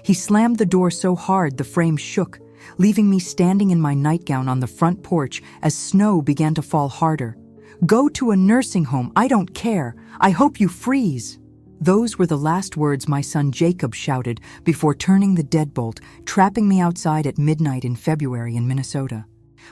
He slammed the door so hard the frame shook, leaving me standing in my nightgown on the front porch as snow began to fall harder. "Go to a nursing home, I don't care. I hope you freeze." Those were the last words my son Jacob shouted before turning the deadbolt, trapping me outside at midnight in February in Minnesota.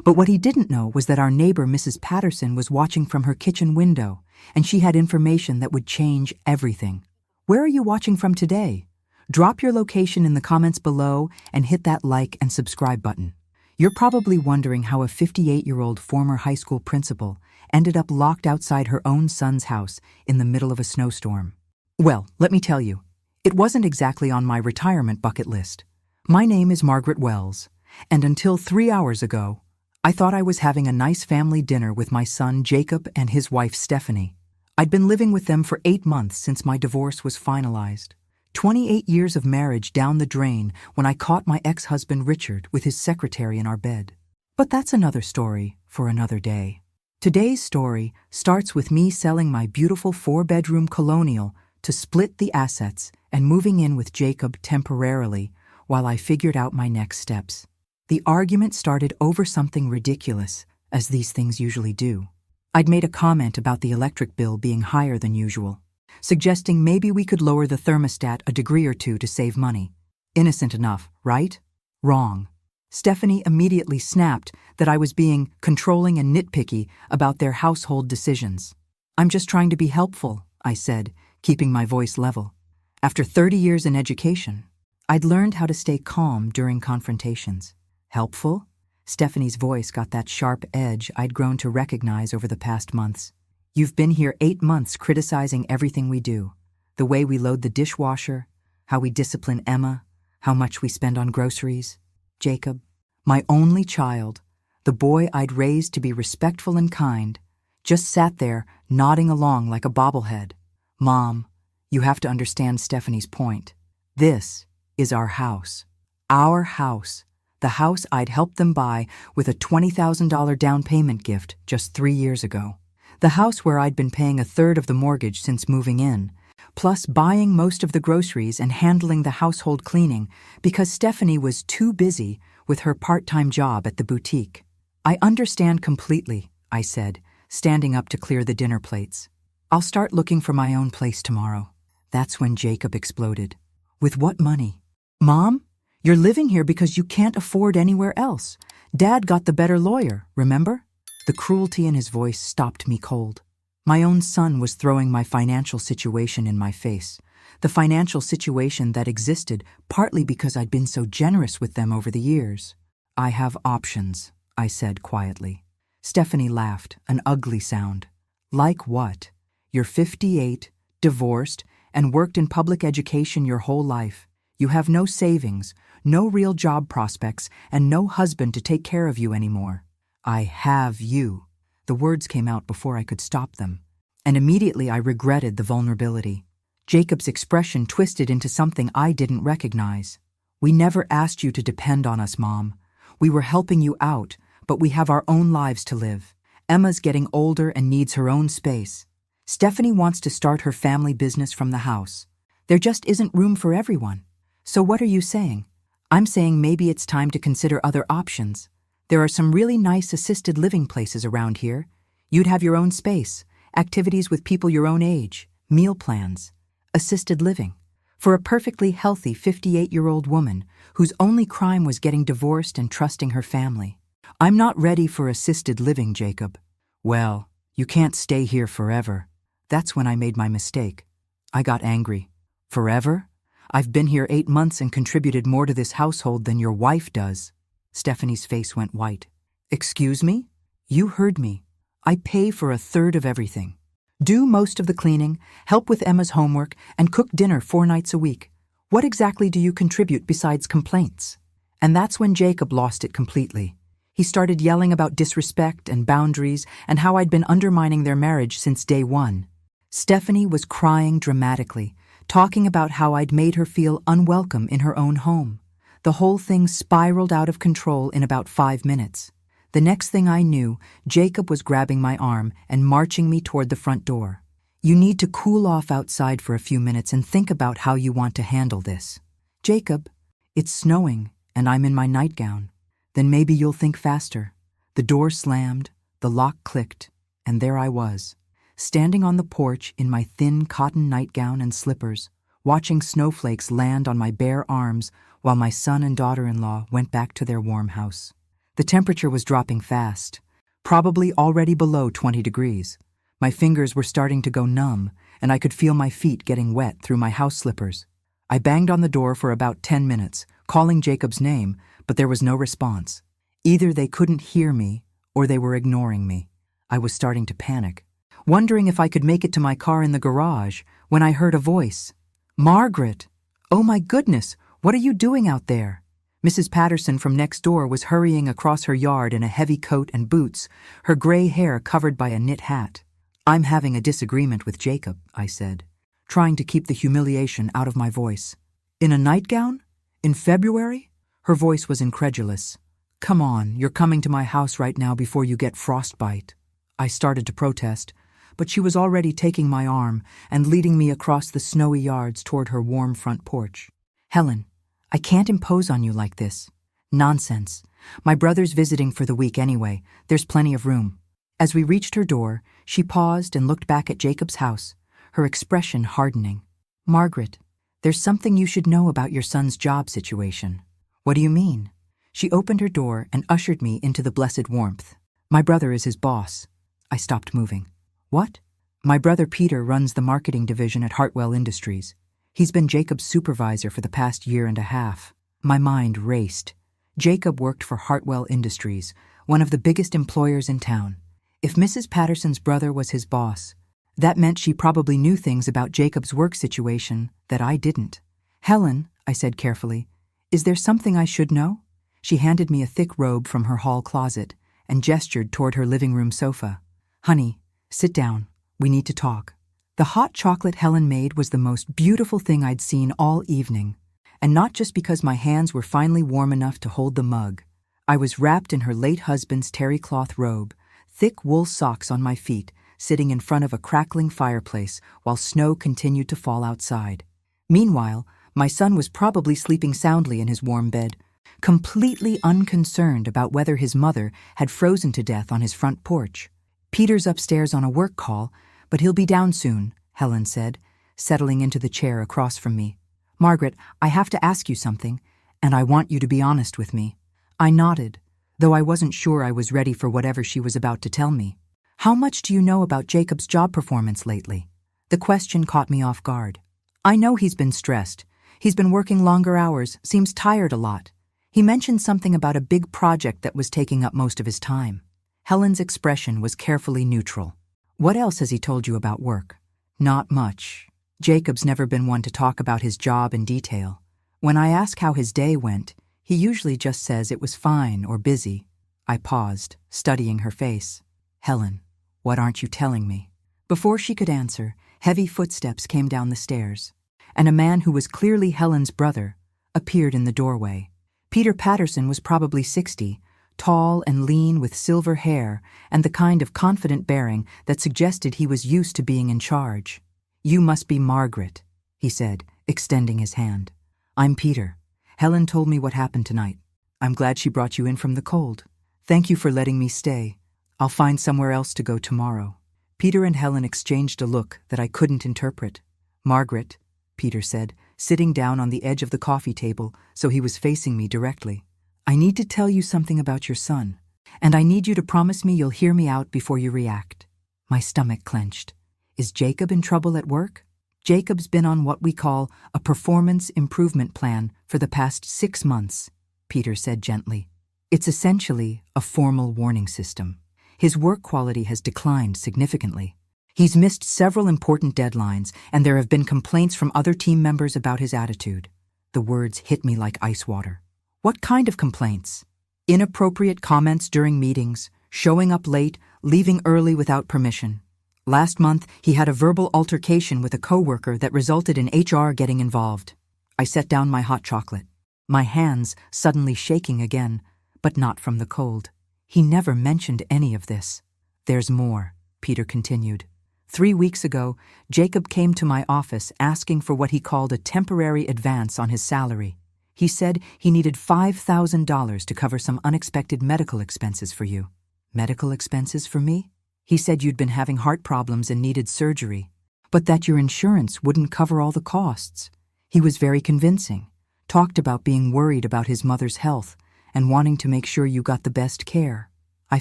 But what he didn't know was that our neighbor, Mrs. Patterson, was watching from her kitchen window, and she had information that would change everything. Where are you watching from today? Drop your location in the comments below and hit that like and subscribe button. You're probably wondering how a 58-year-old former high school principal ended up locked outside her own son's house in the middle of a snowstorm. Well, let me tell you, it wasn't exactly on my retirement bucket list. My name is Margaret Wells, and until 3 hours ago, I thought I was having a nice family dinner with my son Jacob and his wife Stephanie. I'd been living with them for 8 months since my divorce was finalized. 28 years of marriage down the drain when I caught my ex-husband Richard with his secretary in our bed. But that's another story for another day. Today's story starts with me selling my beautiful 4-bedroom colonial to split the assets and moving in with Jacob temporarily while I figured out my next steps. The argument started over something ridiculous, as these things usually do. I'd made a comment about the electric bill being higher than usual, suggesting maybe we could lower the thermostat a degree or two to save money. Innocent enough, right? Wrong. Stephanie immediately snapped that I was being controlling and nitpicky about their household decisions. "I'm just trying to be helpful," I said, keeping my voice level. After 30 years in education, I'd learned how to stay calm during confrontations. Helpful? Stephanie's voice got that sharp edge I'd grown to recognize over the past months. "You've been here 8 months criticizing everything we do. The way we load the dishwasher, how we discipline Emma, how much we spend on groceries. Jacob, my only child, the boy I'd raised to be respectful and kind, just sat there nodding along like a bobblehead. Mom, you have to understand Stephanie's point. This is our house. Our house. The house I'd helped them buy with a $20,000 down payment gift just 3 years ago. The house where I'd been paying a third of the mortgage since moving in, plus buying most of the groceries and handling the household cleaning because Stephanie was too busy with her part-time job at the boutique. I understand completely," I said, standing up to clear the dinner plates. "I'll start looking for my own place tomorrow." That's when Jacob exploded. "With what money? Mom, you're living here because you can't afford anywhere else. Dad got the better lawyer, remember?" The cruelty in his voice stopped me cold. My own son was throwing my financial situation in my face, the financial situation that existed partly because I'd been so generous with them over the years. "I have options," I said quietly. Stephanie laughed, an ugly sound. "Like what? You're 58, divorced, and worked in public education your whole life. You have no savings, no real job prospects, and no husband to take care of you anymore." "I have you." The words came out before I could stop them, and immediately I regretted the vulnerability. Jacob's expression twisted into something I didn't recognize. "We never asked you to depend on us, Mom. We were helping you out, but we have our own lives to live. Emma's getting older and needs her own space. Stephanie wants to start her family business from the house. There just isn't room for everyone. So what are you saying?" "I'm saying maybe it's time to consider other options. There are some really nice assisted living places around here. You'd have your own space, activities with people your own age, meal plans. Assisted living. For a perfectly healthy 58-year-old woman whose only crime was getting divorced and trusting her family. I'm not ready for assisted living, Jacob." "Well, you can't stay here forever." That's when I made my mistake. I got angry. "Forever? I've been here 8 months and contributed more to this household than your wife does." Stephanie's face went white. "Excuse me? You heard me. I pay for a third of everything. Do most of the cleaning, help with Emma's homework, and cook dinner 4 nights a week. What exactly do you contribute besides complaints?" And that's when Jacob lost it completely. He started yelling about disrespect and boundaries and how I'd been undermining their marriage since day one. Stephanie was crying dramatically, talking about how I'd made her feel unwelcome in her own home. The whole thing spiraled out of control in about 5 minutes. The next thing I knew, Jacob was grabbing my arm and marching me toward the front door. "You need to cool off outside for a few minutes and think about how you want to handle this." Jacob, it's snowing, and I'm in my nightgown. Then maybe you'll think faster. The door slammed, the lock clicked, and there I was, standing on the porch in my thin cotton nightgown and slippers, watching snowflakes land on my bare arms while my son and daughter-in-law went back to their warm house. The temperature was dropping fast, probably already below 20 degrees. My fingers were starting to go numb, and I could feel my feet getting wet through my house slippers. I banged on the door for about 10 minutes, calling Jacob's name, but there was no response. Either they couldn't hear me, or they were ignoring me. I was starting to panic, wondering if I could make it to my car in the garage, when I heard a voice. "Margaret! Oh my goodness, what are you doing out there?" Mrs. Patterson from next door was hurrying across her yard in a heavy coat and boots, her gray hair covered by a knit hat. "I'm having a disagreement with Jacob," I said, trying to keep the humiliation out of my voice. "In a nightgown? In February?" Her voice was incredulous. "Come on, you're coming to my house right now before you get frostbite." I started to protest, but she was already taking my arm and leading me across the snowy yards toward her warm front porch. "Helen, I can't impose on you like this." "Nonsense. My brother's visiting for the week anyway. There's plenty of room." As we reached her door, she paused and looked back at Jacob's house, her expression hardening. "Margaret, there's something you should know about your son's job situation." "What do you mean?" She opened her door and ushered me into the blessed warmth. "My brother is his boss." I stopped moving. "What?" "My brother Peter runs the marketing division at Hartwell Industries. He's been Jacob's supervisor for the past year and a half." My mind raced. Jacob worked for Hartwell Industries, one of the biggest employers in town. If Mrs. Patterson's brother was his boss, that meant she probably knew things about Jacob's work situation that I didn't. "Helen," I said carefully, "is there something I should know?" She handed me a thick robe from her hall closet and gestured toward her living room sofa. "Honey, sit down. We need to talk." The hot chocolate Helen made was the most beautiful thing I'd seen all evening, and not just because my hands were finally warm enough to hold the mug. I was wrapped in her late husband's terry cloth robe, thick wool socks on my feet, sitting in front of a crackling fireplace while snow continued to fall outside. Meanwhile, my son was probably sleeping soundly in his warm bed, completely unconcerned about whether his mother had frozen to death on his front porch. "Peter's upstairs on a work call, but he'll be down soon," Helen said, settling into the chair across from me. "Margaret, I have to ask you something, and I want you to be honest with me." I nodded, though I wasn't sure I was ready for whatever she was about to tell me. "How much do you know about Jacob's job performance lately?" The question caught me off guard. "I know he's been stressed. He's been working longer hours, seems tired a lot. He mentioned something about a big project that was taking up most of his time." Helen's expression was carefully neutral. "What else has he told you about work?" "Not much. Jacob's never been one to talk about his job in detail. When I ask how his day went, he usually just says it was fine or busy." I paused, studying her face. "Helen, what aren't you telling me?" Before she could answer, heavy footsteps came down the stairs, and a man who was clearly Helen's brother appeared in the doorway. Peter Patterson was probably 60, tall and lean with silver hair and the kind of confident bearing that suggested he was used to being in charge. "You must be Margaret," he said, extending his hand. "I'm Peter. Helen told me what happened tonight. I'm glad she brought you in from the cold. Thank you for letting me stay. I'll find somewhere else to go tomorrow." Peter and Helen exchanged a look that I couldn't interpret. "Margaret," Peter said, sitting down on the edge of the coffee table so he was facing me directly. "I need to tell you something about your son, and I need you to promise me you'll hear me out before you react." My stomach clenched. "Is Jacob in trouble at work?" "Jacob's been on what we call a performance improvement plan for the past 6 months," Peter said gently. "It's essentially a formal warning system. His work quality has declined significantly. He's missed several important deadlines, and there have been complaints from other team members about his attitude." The words hit me like ice water. "What kind of complaints?" "Inappropriate comments during meetings, showing up late, leaving early without permission. Last month, he had a verbal altercation with a coworker that resulted in HR getting involved." I set down my hot chocolate, my hands suddenly shaking again, but not from the cold. "He never mentioned any of this." "There's more," Peter continued. 3 weeks ago, Jacob came to my office asking for what he called a temporary advance on his salary. He said he needed $5,000 to cover some unexpected medical expenses for you. Medical expenses for me? He said you'd been having heart problems and needed surgery, but that your insurance wouldn't cover all the costs. He was very convincing, talked about being worried about his mother's health and wanting to make sure you got the best care. I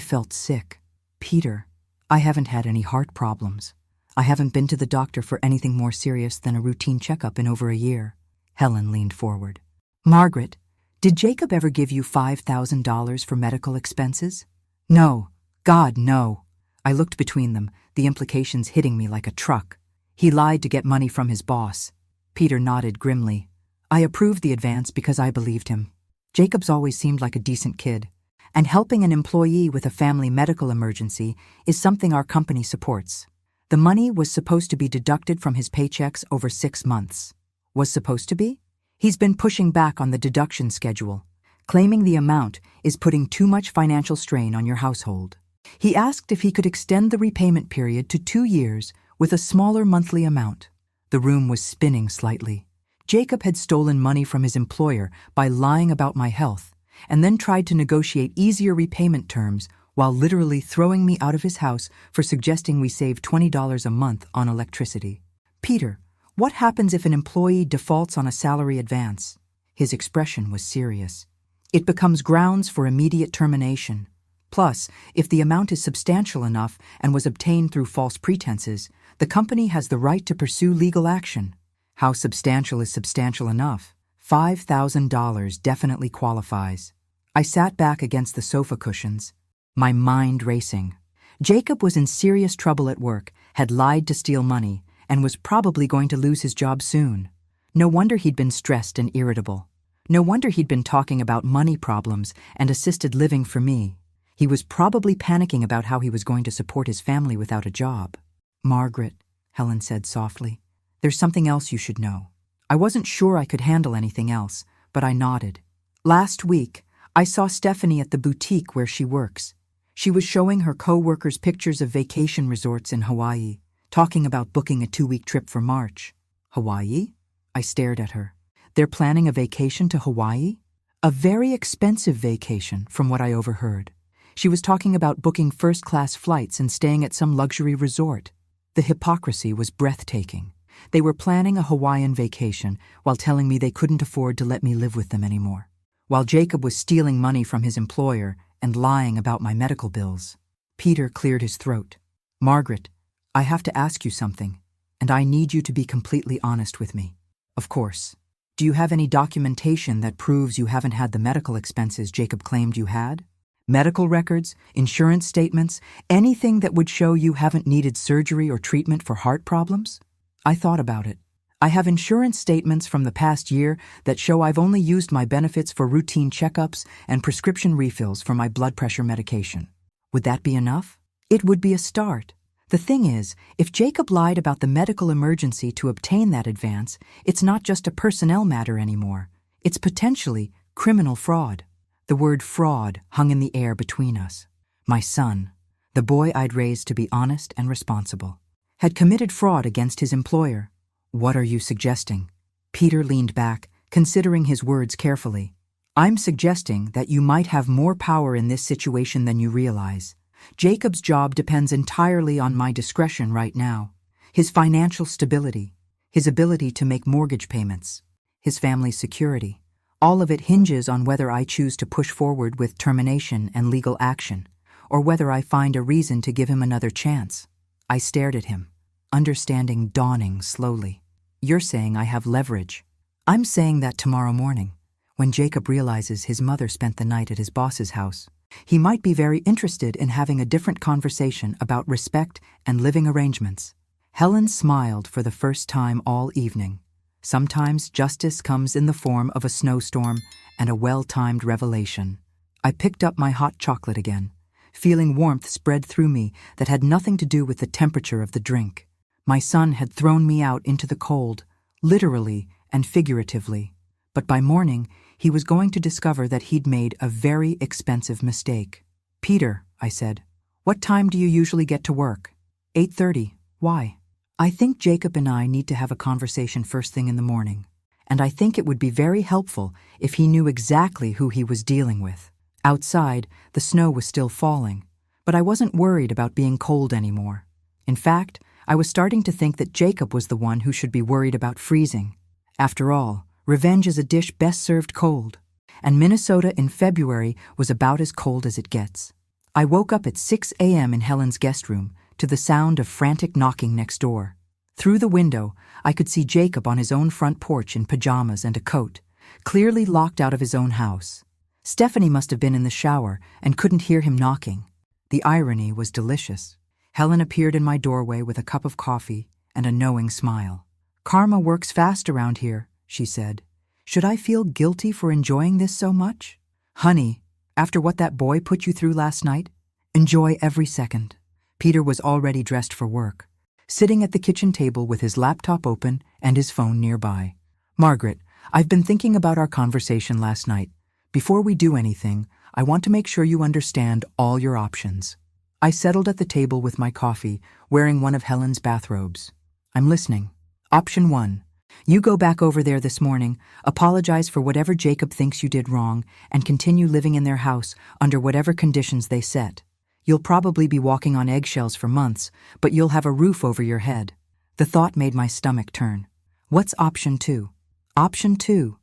felt sick. Peter, I haven't had any heart problems. I haven't been to the doctor for anything more serious than a routine checkup in over a year. Helen leaned forward. Margaret, did Jacob ever give you $5,000 for medical expenses? No. God, no. I looked between them, the implications hitting me like a truck. He lied to get money from his boss. Peter nodded grimly. I approved the advance because I believed him. Jacob's always seemed like a decent kid, and helping an employee with a family medical emergency is something our company supports. The money was supposed to be deducted from his paychecks over 6 months. Was supposed to be? He's been pushing back on the deduction schedule, claiming the amount is putting too much financial strain on your household. He asked if he could extend the repayment period to 2 years with a smaller monthly amount. The room was spinning slightly. Jacob had stolen money from his employer by lying about my health, and then tried to negotiate easier repayment terms while literally throwing me out of his house for suggesting we save $20 a month on electricity. Peter, what happens if an employee defaults on a salary advance? His expression was serious. It becomes grounds for immediate termination. Plus, if the amount is substantial enough and was obtained through false pretenses, the company has the right to pursue legal action. How substantial is substantial enough? $5,000 definitely qualifies. I sat back against the sofa cushions, my mind racing. Jacob was in serious trouble at work, had lied to steal money, and was probably going to lose his job soon. No wonder he'd been stressed and irritable. No wonder he'd been talking about money problems and assisted living for me. He was probably panicking about how he was going to support his family without a job. Margaret, Helen said softly, there's something else you should know. I wasn't sure I could handle anything else, but I nodded. Last week, I saw Stephanie at the boutique where she works. She was showing her co-workers pictures of vacation resorts in Hawaii, talking about booking a 2-week trip for March. Hawaii? I stared at her. They're planning a vacation to Hawaii? A very expensive vacation, from what I overheard. She was talking about booking first-class flights and staying at some luxury resort. The hypocrisy was breathtaking. They were planning a Hawaiian vacation while telling me they couldn't afford to let me live with them anymore. While Jacob was stealing money from his employer and lying about my medical bills. Peter cleared his throat. Margaret, I have to ask you something, and I need you to be completely honest with me. Of course. Do you have any documentation that proves you haven't had the medical expenses Jacob claimed you had? Medical records, insurance statements, anything that would show you haven't needed surgery or treatment for heart problems? I thought about it. I have insurance statements from the past year that show I've only used my benefits for routine checkups and prescription refills for my blood pressure medication. Would that be enough? It would be a start. The thing is, if Jacob lied about the medical emergency to obtain that advance, it's not just a personnel matter anymore. It's potentially criminal fraud. The word fraud hung in the air between us. My son, the boy I'd raised to be honest and responsible, had committed fraud against his employer. What are you suggesting? Peter leaned back, considering his words carefully. I'm suggesting that you might have more power in this situation than you realize. Jacob's job depends entirely on my discretion right now. His financial stability, his ability to make mortgage payments, his family's security. All of it hinges on whether I choose to push forward with termination and legal action, or whether I find a reason to give him another chance. I stared at him, understanding dawning slowly. You're saying I have leverage. I'm saying that tomorrow morning, when Jacob realizes his mother spent the night at his boss's house, he might be very interested in having a different conversation about respect and living arrangements. Helen smiled for the first time all evening. Sometimes justice comes in the form of a snowstorm and a well-timed revelation. I picked up my hot chocolate again, feeling warmth spread through me that had nothing to do with the temperature of the drink. My son had thrown me out into the cold, literally and figuratively. But by morning, he was going to discover that he'd made a very expensive mistake. Peter, I said, what time do you usually get to work? 8:30. Why? I think Jacob and I need to have a conversation first thing in the morning. and I think it would be very helpful if he knew exactly who he was dealing with. Outside, the snow was still falling, but I wasn't worried about being cold anymore. In fact, I was starting to think that Jacob was the one who should be worried about freezing. After all, revenge is a dish best served cold, and Minnesota in February was about as cold as it gets. I woke up at 6 a.m. in Helen's guest room to the sound of frantic knocking next door. Through the window, I could see Jacob on his own front porch in pajamas and a coat, clearly locked out of his own house. Stephanie must have been in the shower and couldn't hear him knocking. The irony was delicious. Helen appeared in my doorway with a cup of coffee and a knowing smile. "Karma works fast around here," she said. "Should I feel guilty for enjoying this so much?" "Honey, after what that boy put you through last night, enjoy every second." Peter was already dressed for work, sitting at the kitchen table with his laptop open and his phone nearby. "Margaret, I've been thinking about our conversation last night. Before we do anything, I want to make sure you understand all your options." I settled at the table with my coffee, wearing one of Helen's bathrobes. "I'm listening. Option 1. You go back over there this morning, apologize for whatever Jacob thinks you did wrong, and continue living in their house under whatever conditions they set. You'll probably be walking on eggshells for months, but you'll have a roof over your head." The thought made my stomach turn. What's option 2? Option 2.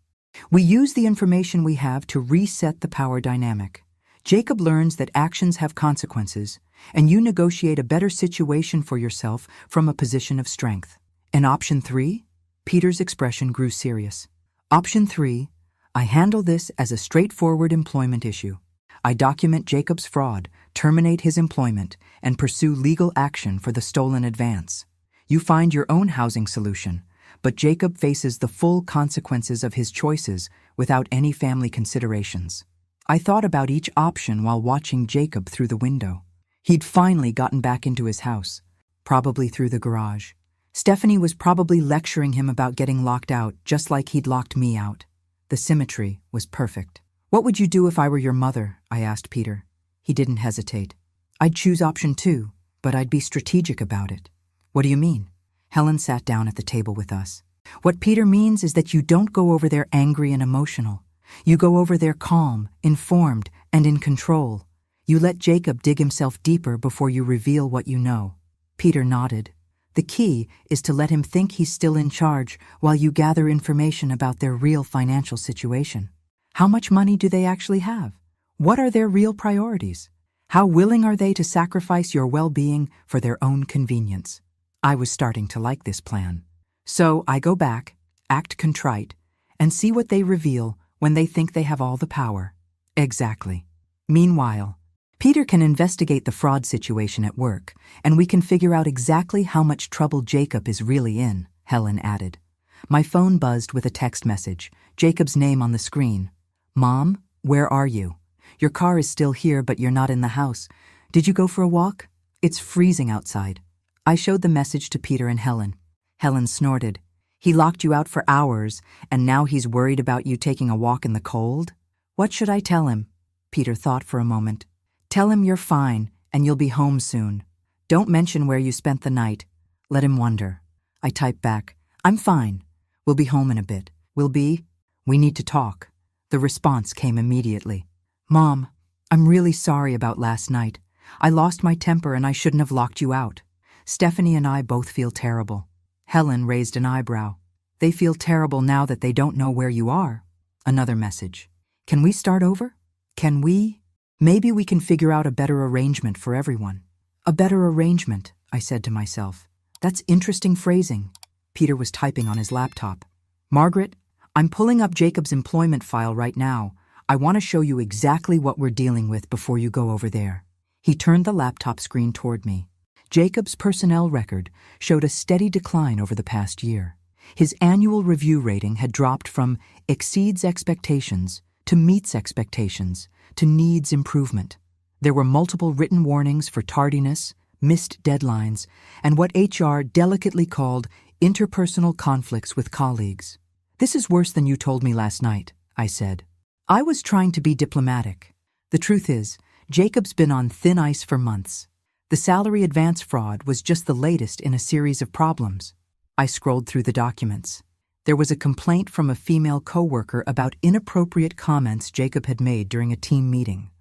We use the information we have to reset the power dynamic. Jacob learns that actions have consequences, and you negotiate a better situation for yourself from a position of strength. And option 3? Peter's expression grew serious. Option 3, I handle this as a straightforward employment issue. I document Jacob's fraud, terminate his employment, and pursue legal action for the stolen advance. You find your own housing solution, but Jacob faces the full consequences of his choices without any family considerations. I thought about each option while watching Jacob through the window. He'd finally gotten back into his house, probably through the garage. Stephanie was probably lecturing him about getting locked out, just like he'd locked me out. The symmetry was perfect. "What would you do if I were your mother?" I asked Peter. He didn't hesitate. "I'd choose option 2, but I'd be strategic about it." "What do you mean?" Helen sat down at the table with us. "What Peter means is that you don't go over there angry and emotional. You go over there calm, informed, and in control. You let Jacob dig himself deeper before you reveal what you know." Peter nodded. "The key is to let him think he's still in charge while you gather information about their real financial situation. How much money do they actually have? What are their real priorities? How willing are they to sacrifice your well-being for their own convenience?" I was starting to like this plan. So I go back, act contrite, and see what they reveal when they think they have all the power. Exactly. Meanwhile, Peter can investigate the fraud situation at work, and we can figure out exactly how much trouble Jacob is really in, Helen added. My phone buzzed with a text message, Jacob's name on the screen. "Mom, where are you? Your car is still here, but you're not in the house. Did you go for a walk? It's freezing outside." I showed the message to Peter and Helen. Helen snorted. "He locked you out for hours, and now he's worried about you taking a walk in the cold? What should I tell him?" Peter thought for a moment. "Tell him you're fine, and you'll be home soon. Don't mention where you spent the night. Let him wonder." I typed back, "I'm fine. We'll be home in a bit." "We'll be? We need to talk." The response came immediately. "Mom, I'm really sorry about last night. I lost my temper and I shouldn't have locked you out. Stephanie and I both feel terrible." Helen raised an eyebrow. "They feel terrible now that they don't know where you are." Another message. "Can we start over? Can we? Maybe we can figure out a better arrangement for everyone." "A better arrangement," I said to myself. "That's interesting phrasing." Peter was typing on his laptop. "Margaret, I'm pulling up Jacob's employment file right now. I want to show you exactly what we're dealing with before you go over there." He turned the laptop screen toward me. Jacob's personnel record showed a steady decline over the past year. His annual review rating had dropped from exceeds expectations to meets expectations to needs improvement. There were multiple written warnings for tardiness, missed deadlines, and what HR delicately called interpersonal conflicts with colleagues. "This is worse than you told me last night," I said. I was trying to be diplomatic. The truth is, Jacob's been on thin ice for months. The salary advance fraud was just the latest in a series of problems. I scrolled through the documents. There was a complaint from a female coworker about inappropriate comments Jacob had made during a team meeting.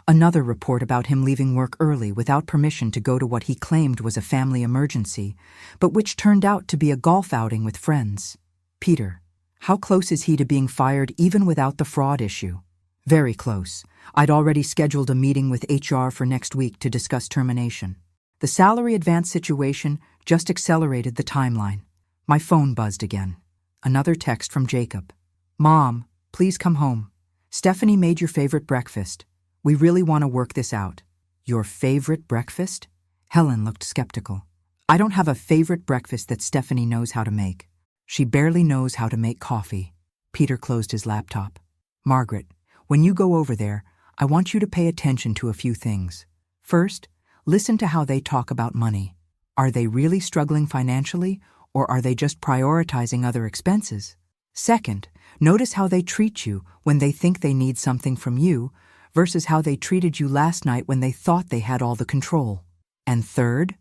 Another report about him leaving work early without permission to go to what he claimed was a family emergency, but which turned out to be a golf outing with friends. Peter, how close is he to being fired even without the fraud issue? Very close. I'd already scheduled a meeting with HR for next week to discuss termination. The salary advance situation just accelerated the timeline. My phone buzzed again. Another text from Jacob. Mom, please come home. Stephanie made your favorite breakfast. We really want to work this out. Your favorite breakfast? Helen looked skeptical. I don't have a favorite breakfast that Stephanie knows how to make. She barely knows how to make coffee. Peter closed his laptop. Margaret, when you go over there, I want you to pay attention to a few things. First, listen to how they talk about money. Are they really struggling financially, or are they just prioritizing other expenses? Second, notice how they treat you when they think they need something from you versus how they treated you last night when they thought they had all the control. And third,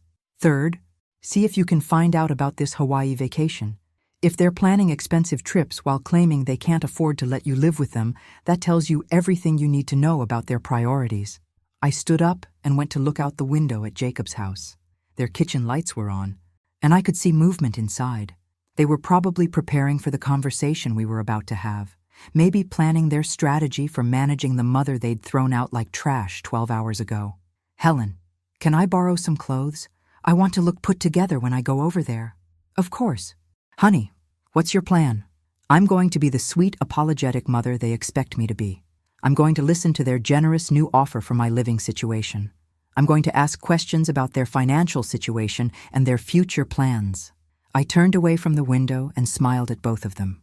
see if you can find out about this Hawaii vacation. If they're planning expensive trips while claiming they can't afford to let you live with them, that tells you everything you need to know about their priorities. I stood up and went to look out the window at Jacob's house. Their kitchen lights were on, and I could see movement inside. They were probably preparing for the conversation we were about to have, maybe planning their strategy for managing the mother they'd thrown out like trash 12 hours ago. Helen, can I borrow some clothes? I want to look put together when I go over there. Of course. Honey, what's your plan? I'm going to be the sweet, apologetic mother they expect me to be. I'm going to listen to their generous new offer for my living situation. I'm going to ask questions about their financial situation and their future plans. I turned away from the window and smiled at both of them.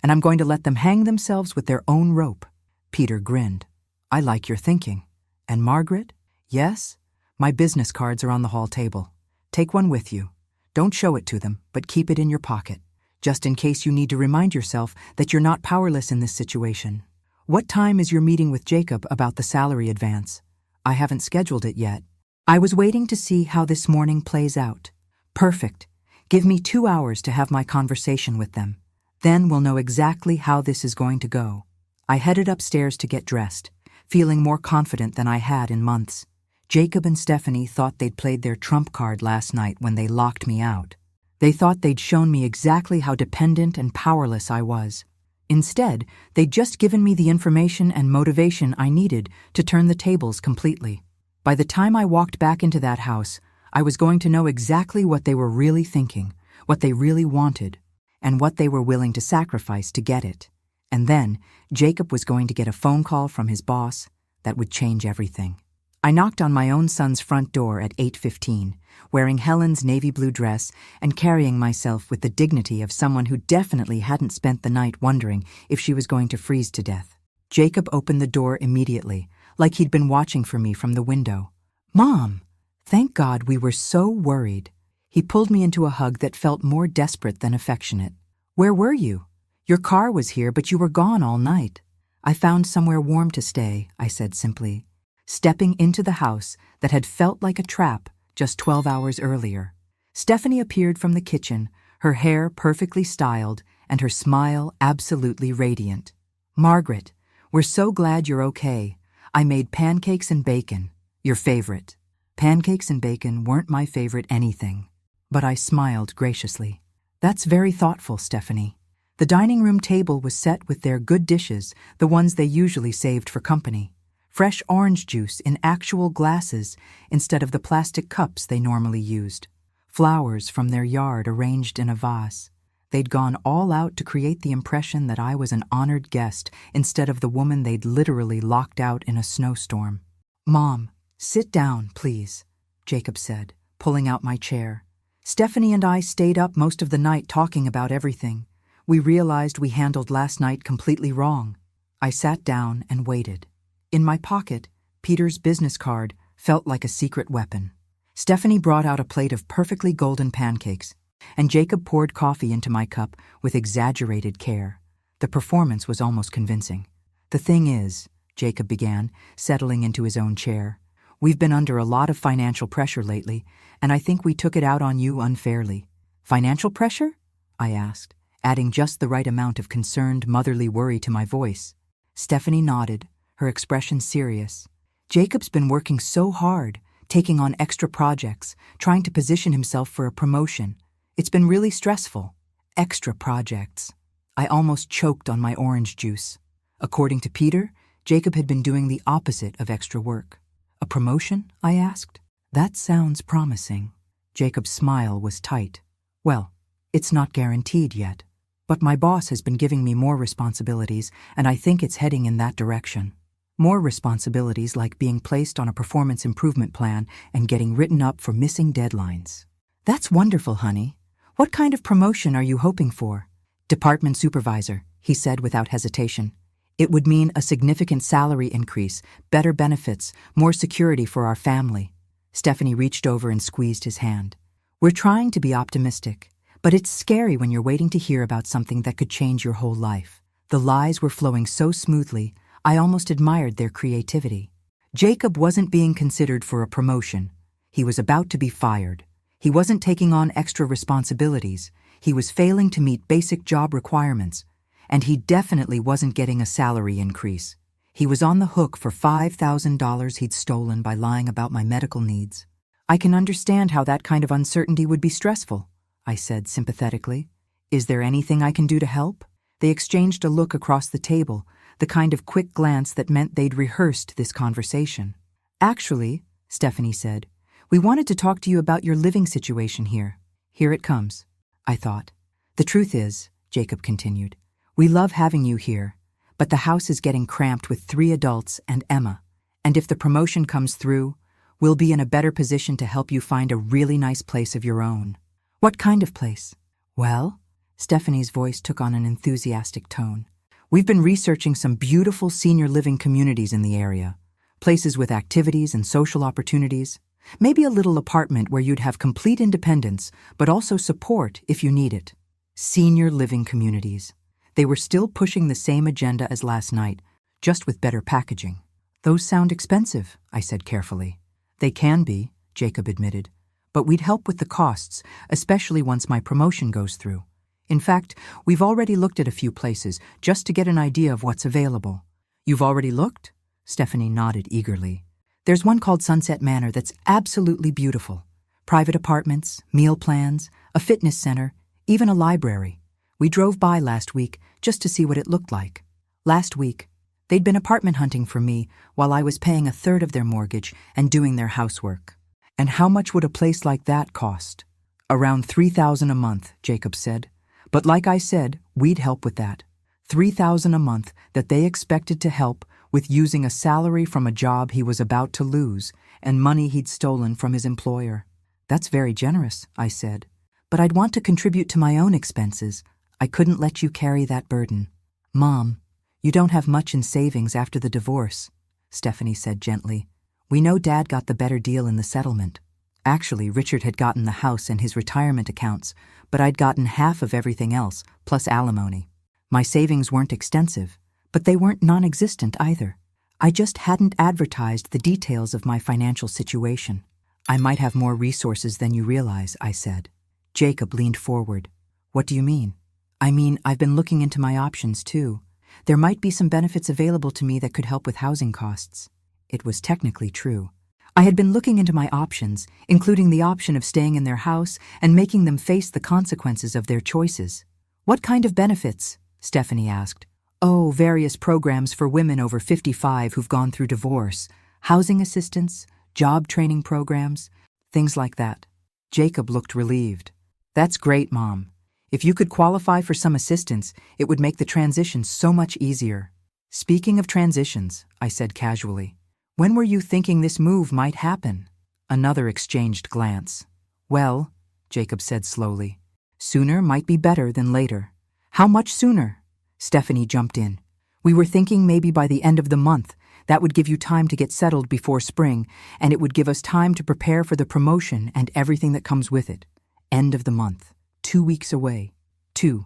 And I'm going to let them hang themselves with their own rope. Peter grinned. I like your thinking. And Margaret? Yes? My business cards are on the hall table. Take one with you. Don't show it to them, but keep it in your pocket, just in case you need to remind yourself that you're not powerless in this situation. What time is your meeting with Jacob about the salary advance? I haven't scheduled it yet. I was waiting to see how this morning plays out. Perfect. Give me 2 hours to have my conversation with them. Then we'll know exactly how this is going to go. I headed upstairs to get dressed, feeling more confident than I had in months. Jacob and Stephanie thought they'd played their trump card last night when they locked me out. They thought they'd shown me exactly how dependent and powerless I was. Instead, they'd just given me the information and motivation I needed to turn the tables completely. By the time I walked back into that house, I was going to know exactly what they were really thinking, what they really wanted, and what they were willing to sacrifice to get it. And then, Jacob was going to get a phone call from his boss that would change everything. I knocked on my own son's front door at 8:15, wearing Helen's navy blue dress and carrying myself with the dignity of someone who definitely hadn't spent the night wondering if she was going to freeze to death. Jacob opened the door immediately, like he'd been watching for me from the window. Mom! Thank God, we were so worried. He pulled me into a hug that felt more desperate than affectionate. Where were you? Your car was here, but you were gone all night. I found somewhere warm to stay, I said simply, stepping into the house that had felt like a trap just 12 hours earlier. Stephanie appeared from the kitchen, her hair perfectly styled and her smile absolutely radiant. Margaret, we're so glad you're okay. I made pancakes and bacon, your favorite. Pancakes and bacon weren't my favorite anything, but I smiled graciously. That's very thoughtful, Stephanie. The dining room table was set with their good dishes, the ones they usually saved for company. Fresh orange juice in actual glasses instead of the plastic cups they normally used. Flowers from their yard arranged in a vase. They'd gone all out to create the impression that I was an honored guest instead of the woman they'd literally locked out in a snowstorm. Mom, sit down, please, Jacob said, pulling out my chair. Stephanie and I stayed up most of the night talking about everything. We realized we handled last night completely wrong. I sat down and waited. In my pocket, Peter's business card felt like a secret weapon. Stephanie brought out a plate of perfectly golden pancakes, and Jacob poured coffee into my cup with exaggerated care. The performance was almost convincing. The thing is, Jacob began, settling into his own chair, we've been under a lot of financial pressure lately, and I think we took it out on you unfairly. Financial pressure? I asked. adding just the right amount of concerned, motherly worry to my voice. Stephanie nodded, her expression serious. Jacob's been working so hard, taking on extra projects, trying to position himself for a promotion. It's been really stressful. Extra projects. I almost choked on my orange juice. According to Peter, Jacob had been doing the opposite of extra work. A promotion? I asked. That sounds promising. Jacob's smile was tight. Well, it's not guaranteed yet. But my boss has been giving me more responsibilities, and I think it's heading in that direction. More responsibilities like being placed on a performance improvement plan and getting written up for missing deadlines. That's wonderful, honey. What kind of promotion are you hoping for? Department supervisor, he said without hesitation. It would mean a significant salary increase, better benefits, more security for our family. Stephanie reached over and squeezed his hand. We're trying to be optimistic, but it's scary when you're waiting to hear about something that could change your whole life. The lies were flowing so smoothly, I almost admired their creativity. Jacob wasn't being considered for a promotion. He was about to be fired. He wasn't taking on extra responsibilities. He was failing to meet basic job requirements. And he definitely wasn't getting a salary increase. He was on the hook for $5,000 he'd stolen by lying about my medical needs. I can understand how that kind of uncertainty would be stressful, I said sympathetically. Is there anything I can do to help? They exchanged a look across the table, the kind of quick glance that meant they'd rehearsed this conversation. Actually, Stephanie said, we wanted to talk to you about your living situation here. Here it comes, I thought. The truth is, Jacob continued, we love having you here, but the house is getting cramped with 3 adults and Emma, and if the promotion comes through, we'll be in a better position to help you find a really nice place of your own. What kind of place? Well, Stephanie's voice took on an enthusiastic tone. We've been researching some beautiful senior living communities in the area, places with activities and social opportunities, maybe a little apartment where you'd have complete independence, but also support if you need it. Senior living communities. They were still pushing the same agenda as last night, just with better packaging. Those sound expensive, I said carefully. They can be, Jacob admitted, but we'd help with the costs, especially once my promotion goes through. In fact, we've already looked at a few places just to get an idea of what's available. You've already looked? Stephanie nodded eagerly. There's one called Sunset Manor that's absolutely beautiful. Private apartments, meal plans, a fitness center, even a library. We drove by last week just to see what it looked like. Last week, they'd been apartment hunting for me while I was paying 1/3 of their mortgage and doing their housework. And how much would a place like that cost? Around $3,000 a month, Jacob said. But like I said, we'd help with that. $3,000 a month that they expected to help with using a salary from a job he was about to lose and money he'd stolen from his employer. That's very generous, I said. But I'd want to contribute to my own expenses. I couldn't let you carry that burden. Mom, you don't have much in savings after the divorce, Stephanie said gently. We know Dad got the better deal in the settlement. Actually, Richard had gotten the house and his retirement accounts, but I'd gotten half of everything else, plus alimony. My savings weren't extensive, but they weren't non-existent either. I just hadn't advertised the details of my financial situation. I might have more resources than you realize, I said. Jacob leaned forward. What do you mean? I mean, I've been looking into my options too. There might be some benefits available to me that could help with housing costs. It was technically true. I had been looking into my options, including the option of staying in their house and making them face the consequences of their choices. What kind of benefits? Stephanie asked. Oh, various programs for women over 55 who've gone through divorce, housing assistance, job training programs, things like that. Jacob looked relieved. That's great, Mom. If you could qualify for some assistance, it would make the transition so much easier. Speaking of transitions, I said casually, when were you thinking this move might happen? Another exchanged glance. Well, Jacob said slowly, sooner might be better than later. How much sooner? Stephanie jumped in. We were thinking maybe by the end of the month. That would give you time to get settled before spring, and it would give us time to prepare for the promotion and everything that comes with it. End of the month. 2 weeks away. 2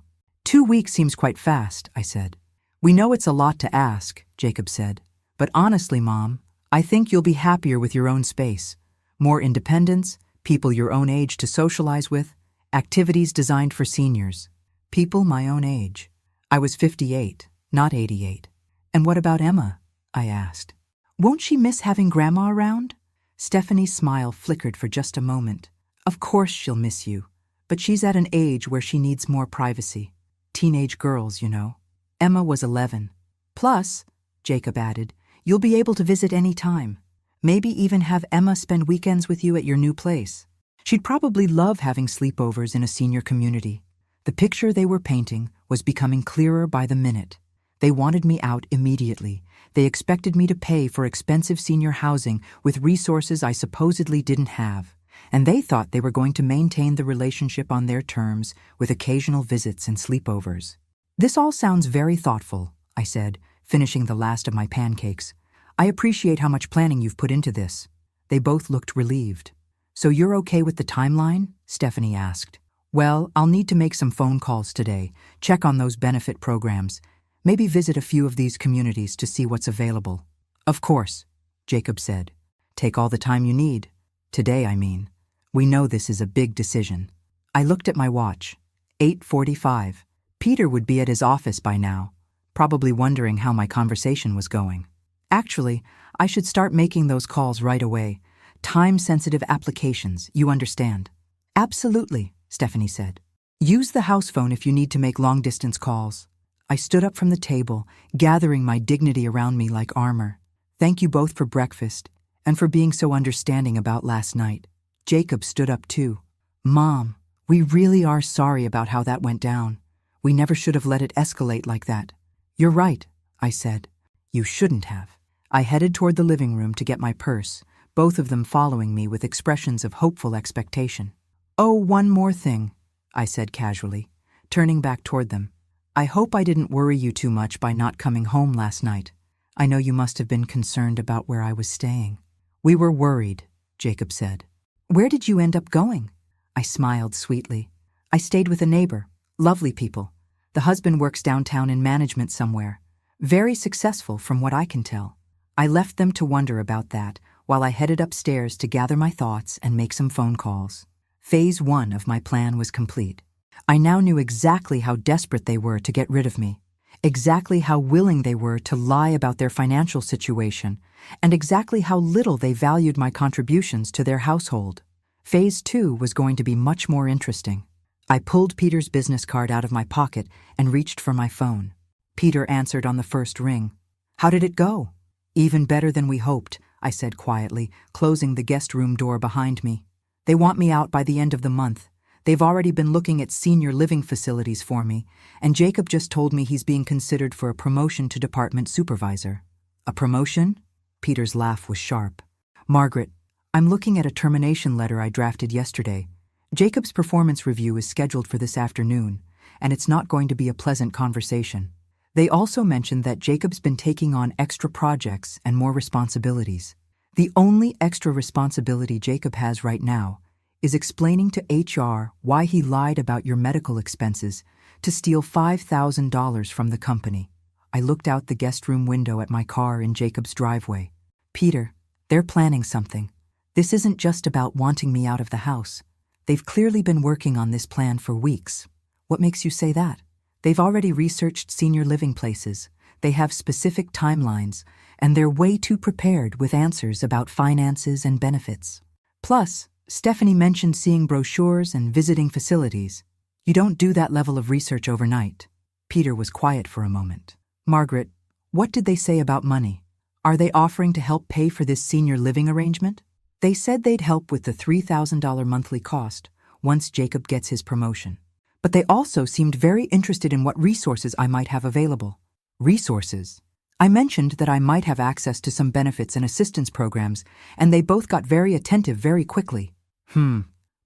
weeks seems quite fast, I said. We know it's a lot to ask, Jacob said. But honestly, Mom, I think you'll be happier with your own space. More independence, people your own age to socialize with, activities designed for seniors. People my own age. I was 58, not 88. And what about Emma? I asked. Won't she miss having Grandma around? Stephanie's smile flickered for just a moment. Of course she'll miss you, but she's at an age where she needs more privacy. Teenage girls, you know. Emma was 11. Plus, Jacob added, you'll be able to visit any time. Maybe even have Emma spend weekends with you at your new place. She'd probably love having sleepovers in a senior community. The picture they were painting was becoming clearer by the minute. They wanted me out immediately. They expected me to pay for expensive senior housing with resources I supposedly didn't have. And they thought they were going to maintain the relationship on their terms with occasional visits and sleepovers. This all sounds very thoughtful, I said, finishing the last of my pancakes. I appreciate how much planning you've put into this. They both looked relieved. So you're okay with the timeline? Stephanie asked. Well, I'll need to make some phone calls today, check on those benefit programs, maybe visit a few of these communities to see what's available. Of course, Jacob said. Take all the time you need. Today, I mean. We know this is a big decision. I looked at my watch. 8:45. Peter would be at his office by now, probably wondering how my conversation was going. Actually, I should start making those calls right away. Time-sensitive applications, you understand. Absolutely, Stephanie said. Use the house phone if you need to make long-distance calls. I stood up from the table, gathering my dignity around me like armor. Thank you both for breakfast and for being so understanding about last night. Jacob stood up too. Mom, we really are sorry about how that went down. We never should have let it escalate like that. You're right, I said. You shouldn't have. I headed toward the living room to get my purse, both of them following me with expressions of hopeful expectation. Oh, one more thing, I said casually, turning back toward them. I hope I didn't worry you too much by not coming home last night. I know you must have been concerned about where I was staying. We were worried, Jacob said. Where did you end up going? I smiled sweetly. I stayed with a neighbor. Lovely people. The husband works downtown in management somewhere. Very successful from what I can tell. I left them to wonder about that while I headed upstairs to gather my thoughts and make some phone calls. Phase 1 of my plan was complete. I now knew exactly how desperate they were to get rid of me, exactly how willing they were to lie about their financial situation, and exactly how little they valued my contributions to their household. Phase 2 was going to be much more interesting. I pulled Peter's business card out of my pocket and reached for my phone. Peter answered on the first ring. How did it go? Even better than we hoped, I said quietly, closing the guest room door behind me. They want me out by the end of the month. They've already been looking at senior living facilities for me, and Jacob just told me he's being considered for a promotion to department supervisor. A promotion? Peter's laugh was sharp. Margaret, I'm looking at a termination letter I drafted yesterday. Jacob's performance review is scheduled for this afternoon, and it's not going to be a pleasant conversation. They also mentioned that Jacob's been taking on extra projects and more responsibilities. The only extra responsibility Jacob has right now is explaining to HR why he lied about your medical expenses to steal $5,000 from the company. I looked out the guest room window at my car in Jacob's driveway. Peter, they're planning something. This isn't just about wanting me out of the house. They've clearly been working on this plan for weeks. What makes you say that? They've already researched senior living places. They have specific timelines, and they're way too prepared with answers about finances and benefits. Plus, Stephanie mentioned seeing brochures and visiting facilities. You don't do that level of research overnight. Peter was quiet for a moment. Margaret, what did they say about money? Are they offering to help pay for this senior living arrangement? They said they'd help with the $3,000 monthly cost once Jacob gets his promotion. But they also seemed very interested in what resources I might have available. Resources? I mentioned that I might have access to some benefits and assistance programs, and they both got very attentive very quickly.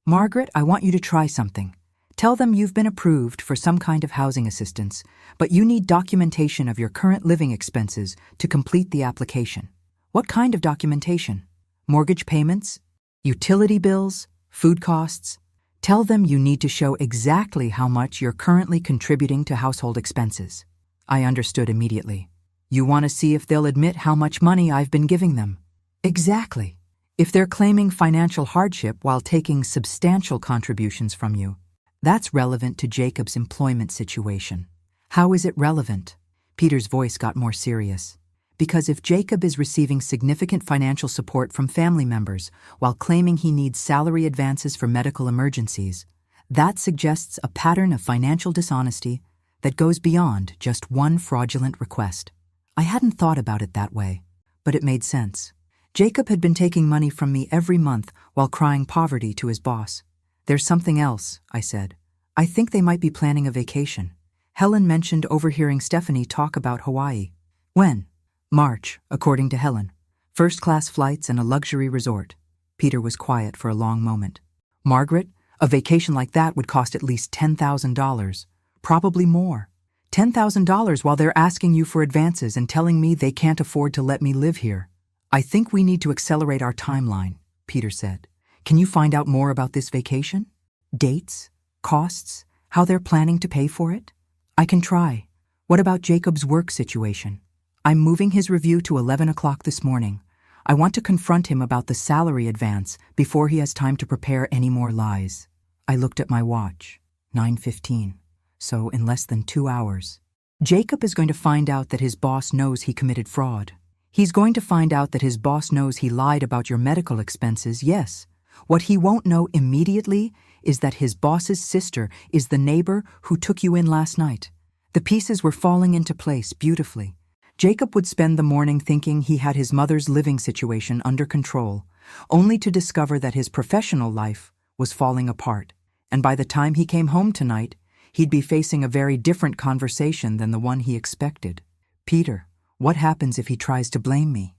Margaret, I want you to try something. Tell them you've been approved for some kind of housing assistance, but you need documentation of your current living expenses to complete the application. What kind of documentation? Mortgage payments? Utility bills? Food costs? Tell them you need to show exactly how much you're currently contributing to household expenses. I understood immediately. You want to see if they'll admit how much money I've been giving them. Exactly. If they're claiming financial hardship while taking substantial contributions from you, That's relevant to Jacob's employment situation. How is it relevant? Peter's voice got more serious. Because if Jacob is receiving significant financial support from family members while claiming he needs salary advances for medical emergencies, that suggests a pattern of financial dishonesty that goes beyond just one fraudulent request. I hadn't thought about it that way, but it made sense. Jacob had been taking money from me every month while crying poverty to his boss. There's something else, I said. I think they might be planning a vacation. Helen mentioned overhearing Stephanie talk about Hawaii. When? March, according to Helen. First-class flights and a luxury resort. Peter was quiet for a long moment. Margaret, a vacation like that would cost at least $10,000. Probably more. $10,000 while they're asking you for advances and telling me they can't afford to let me live here. I think we need to accelerate our timeline, Peter said. Can you find out more about this vacation? Dates? Costs? How they're planning to pay for it? I can try. What about Jacob's work situation? I'm moving his review to 11 o'clock this morning. I want to confront him about the salary advance before he has time to prepare any more lies. I looked at my watch. 9:15. So in less than 2 hours. Jacob is going to find out that his boss knows he committed fraud. He's going to find out that his boss knows he lied about your medical expenses, yes. What he won't know immediately is that his boss's sister is the neighbor who took you in last night. The pieces were falling into place beautifully. Jacob would spend the morning thinking he had his mother's living situation under control, only to discover that his professional life was falling apart. And by the time he came home tonight, he'd be facing a very different conversation than the one he expected. Peter, what happens if he tries to blame me?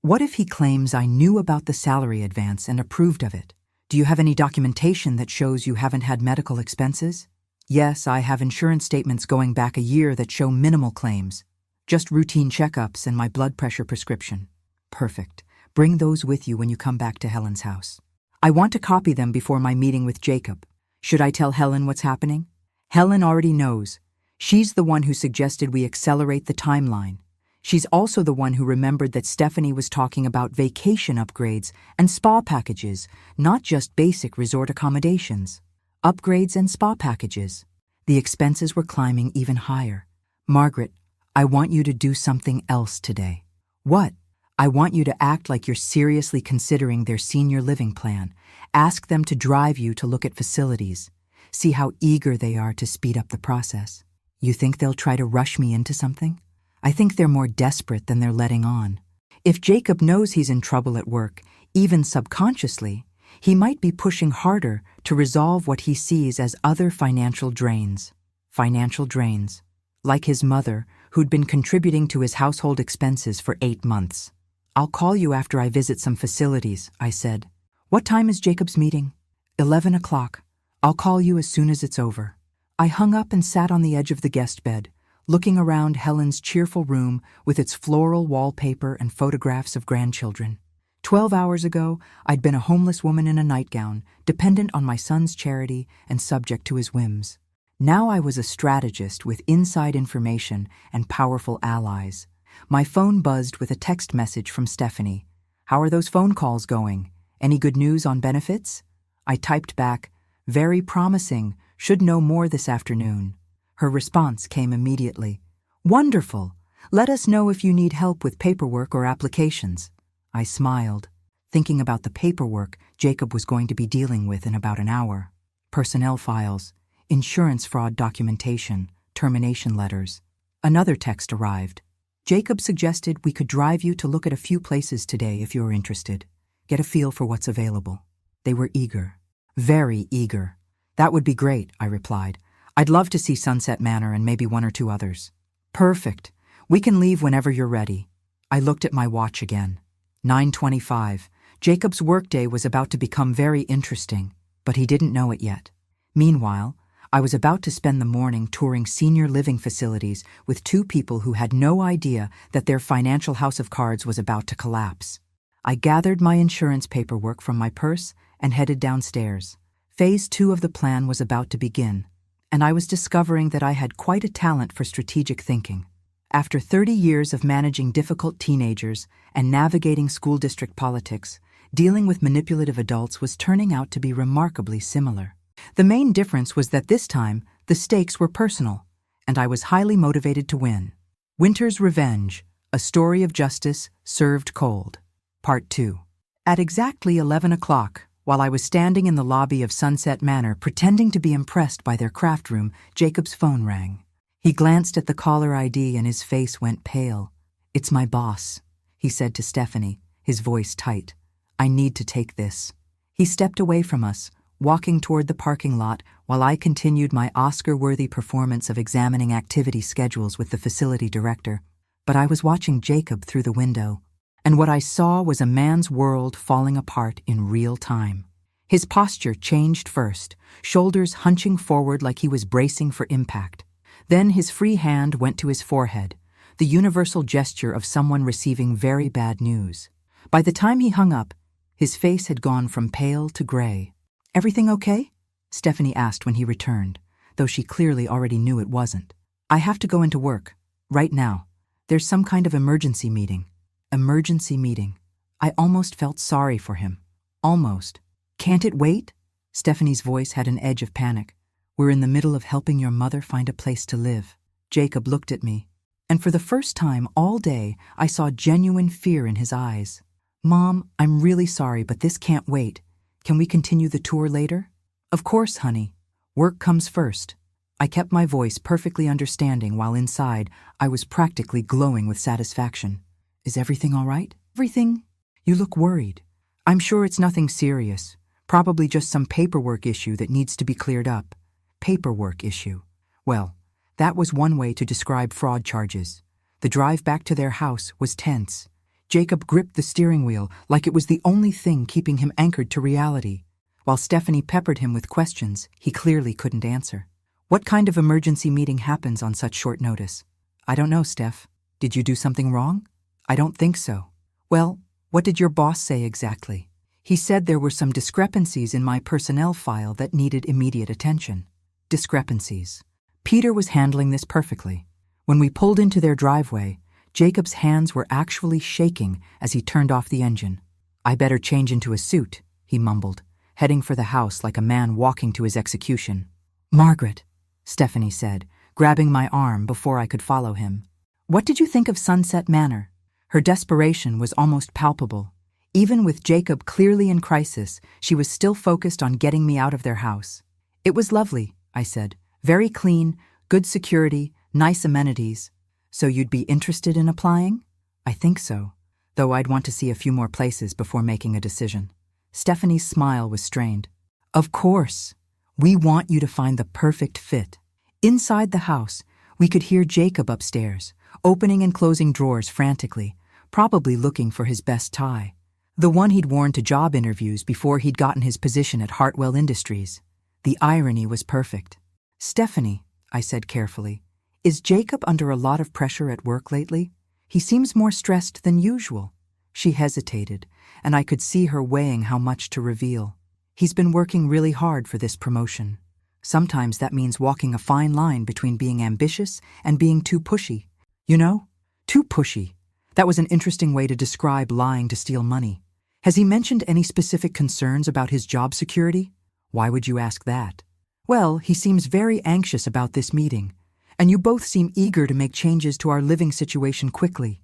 What if he claims I knew about the salary advance and approved of it? Do you have any documentation that shows you haven't had medical expenses? Yes, I have insurance statements going back a year that show minimal claims. Just routine checkups and my blood pressure prescription. Perfect. Bring those with you when you come back to Helen's house. I want to copy them before my meeting with Jacob. Should I tell Helen what's happening? Helen already knows. She's the one who suggested we accelerate the timeline. She's also the one who remembered that Stephanie was talking about vacation upgrades and spa packages, not just basic resort accommodations. Upgrades and spa packages. The expenses were climbing even higher. Margaret, I want you to do something else today. What? I want you to act like you're seriously considering their senior living plan. Ask them to drive you to look at facilities. See how eager they are to speed up the process. You think they'll try to rush me into something? I think they're more desperate than they're letting on. If Jacob knows he's in trouble at work, even subconsciously, he might be pushing harder to resolve what he sees as other financial drains. Financial drains. Like his mother, who'd been contributing to his household expenses for 8 months. I'll call you after I visit some facilities, I said. What time is Jacob's meeting? 11 o'clock. I'll call you as soon as it's over. I hung up and sat on the edge of the guest bed, looking around Helen's cheerful room with its floral wallpaper and photographs of grandchildren. 12 hours ago, I'd been a homeless woman in a nightgown, dependent on my son's charity and subject to his whims. Now I was a strategist with inside information and powerful allies. My phone buzzed with a text message from Stephanie. How are those phone calls going? Any good news on benefits? I typed back, very promising, should know more this afternoon. Her response came immediately. Wonderful. Let us know if you need help with paperwork or applications. I smiled, thinking about the paperwork Jacob was going to be dealing with in about an hour. Personnel files, insurance fraud documentation, termination letters. Another text arrived. Jacob suggested we could drive you to look at a few places today if you're interested. Get a feel for what's available. They were eager. Very eager. That would be great, I replied. I'd love to see Sunset Manor and maybe 1 or 2 others. Perfect. We can leave whenever you're ready. I looked at my watch again. 9:25. Jacob's workday was about to become very interesting, but he didn't know it yet. Meanwhile, I was about to spend the morning touring senior living facilities with 2 people who had no idea that their financial house of cards was about to collapse. I gathered my insurance paperwork from my purse and headed downstairs. Phase 2 of the plan was about to begin, and I was discovering that I had quite a talent for strategic thinking. After 30 years of managing difficult teenagers and navigating school district politics, dealing with manipulative adults was turning out to be remarkably similar. The main difference was that this time, the stakes were personal, and I was highly motivated to win. Winter's Revenge, a story of justice served cold. Part 2. At exactly 11 o'clock, while I was standing in the lobby of Sunset Manor pretending to be impressed by their craft room, Jacob's phone rang. He glanced at the caller ID and his face went pale. "It's my boss," he said to Stephanie, his voice tight. "I need to take this." He stepped away from us, walking toward the parking lot while I continued my Oscar-worthy performance of examining activity schedules with the facility director. But I was watching Jacob through the window, and what I saw was a man's world falling apart in real time. His posture changed first, shoulders hunching forward like he was bracing for impact. Then his free hand went to his forehead, the universal gesture of someone receiving very bad news. By the time he hung up, his face had gone from pale to gray. "Everything okay?" Stephanie asked when he returned, though she clearly already knew it wasn't. "I have to go into work. Right now. There's some kind of emergency meeting." Emergency meeting. I almost felt sorry for him. Almost. "Can't it wait?" Stephanie's voice had an edge of panic. "We're in the middle of helping your mother find a place to live." Jacob looked at me, and for the first time all day I saw genuine fear in his eyes. "Mom, I'm really sorry, but this can't wait. Can we continue the tour later?" "Of course, honey. Work comes first." I kept my voice perfectly understanding while inside I was practically glowing with satisfaction. "Is everything all right?" "Everything? You look worried." "I'm sure it's nothing serious. Probably just some paperwork issue that needs to be cleared up." Paperwork issue. Well, that was one way to describe fraud charges. The drive back to their house was tense. Jacob gripped the steering wheel like it was the only thing keeping him anchored to reality. While Stephanie peppered him with questions he clearly couldn't answer. "What kind of emergency meeting happens on such short notice?" "I don't know, Steph. Did you do something wrong?" "I don't think so." "Well, what did your boss say exactly?" "He said there were some discrepancies in my personnel file that needed immediate attention." Discrepancies. Peter was handling this perfectly. When we pulled into their driveway, Jacob's hands were actually shaking as he turned off the engine. "I better change into a suit," he mumbled, heading for the house like a man walking to his execution. "Margaret," Stephanie said, grabbing my arm before I could follow him. "What did you think of Sunset Manor?" Her desperation was almost palpable. Even with Jacob clearly in crisis, she was still focused on getting me out of their house. "It was lovely," I said. "Very clean, good security, nice amenities." "So you'd be interested in applying?" "I think so, though I'd want to see a few more places before making a decision." Stephanie's smile was strained. "Of course. We want you to find the perfect fit." Inside the house, we could hear Jacob upstairs, opening and closing drawers frantically, probably looking for his best tie. The one he'd worn to job interviews before he'd gotten his position at Hartwell Industries. The irony was perfect. "Stephanie," I said carefully, "is Jacob under a lot of pressure at work lately? He seems more stressed than usual." She hesitated, and I could see her weighing how much to reveal. "He's been working really hard for this promotion. Sometimes that means walking a fine line between being ambitious and being too pushy. You know? Too pushy. That was an interesting way to describe lying to steal money. Has he mentioned any specific concerns about his job security?" "Why would you ask that?" "Well, he seems very anxious about this meeting, and you both seem eager to make changes to our living situation quickly.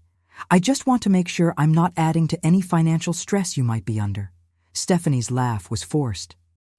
I just want to make sure I'm not adding to any financial stress you might be under." Stephanie's laugh was forced.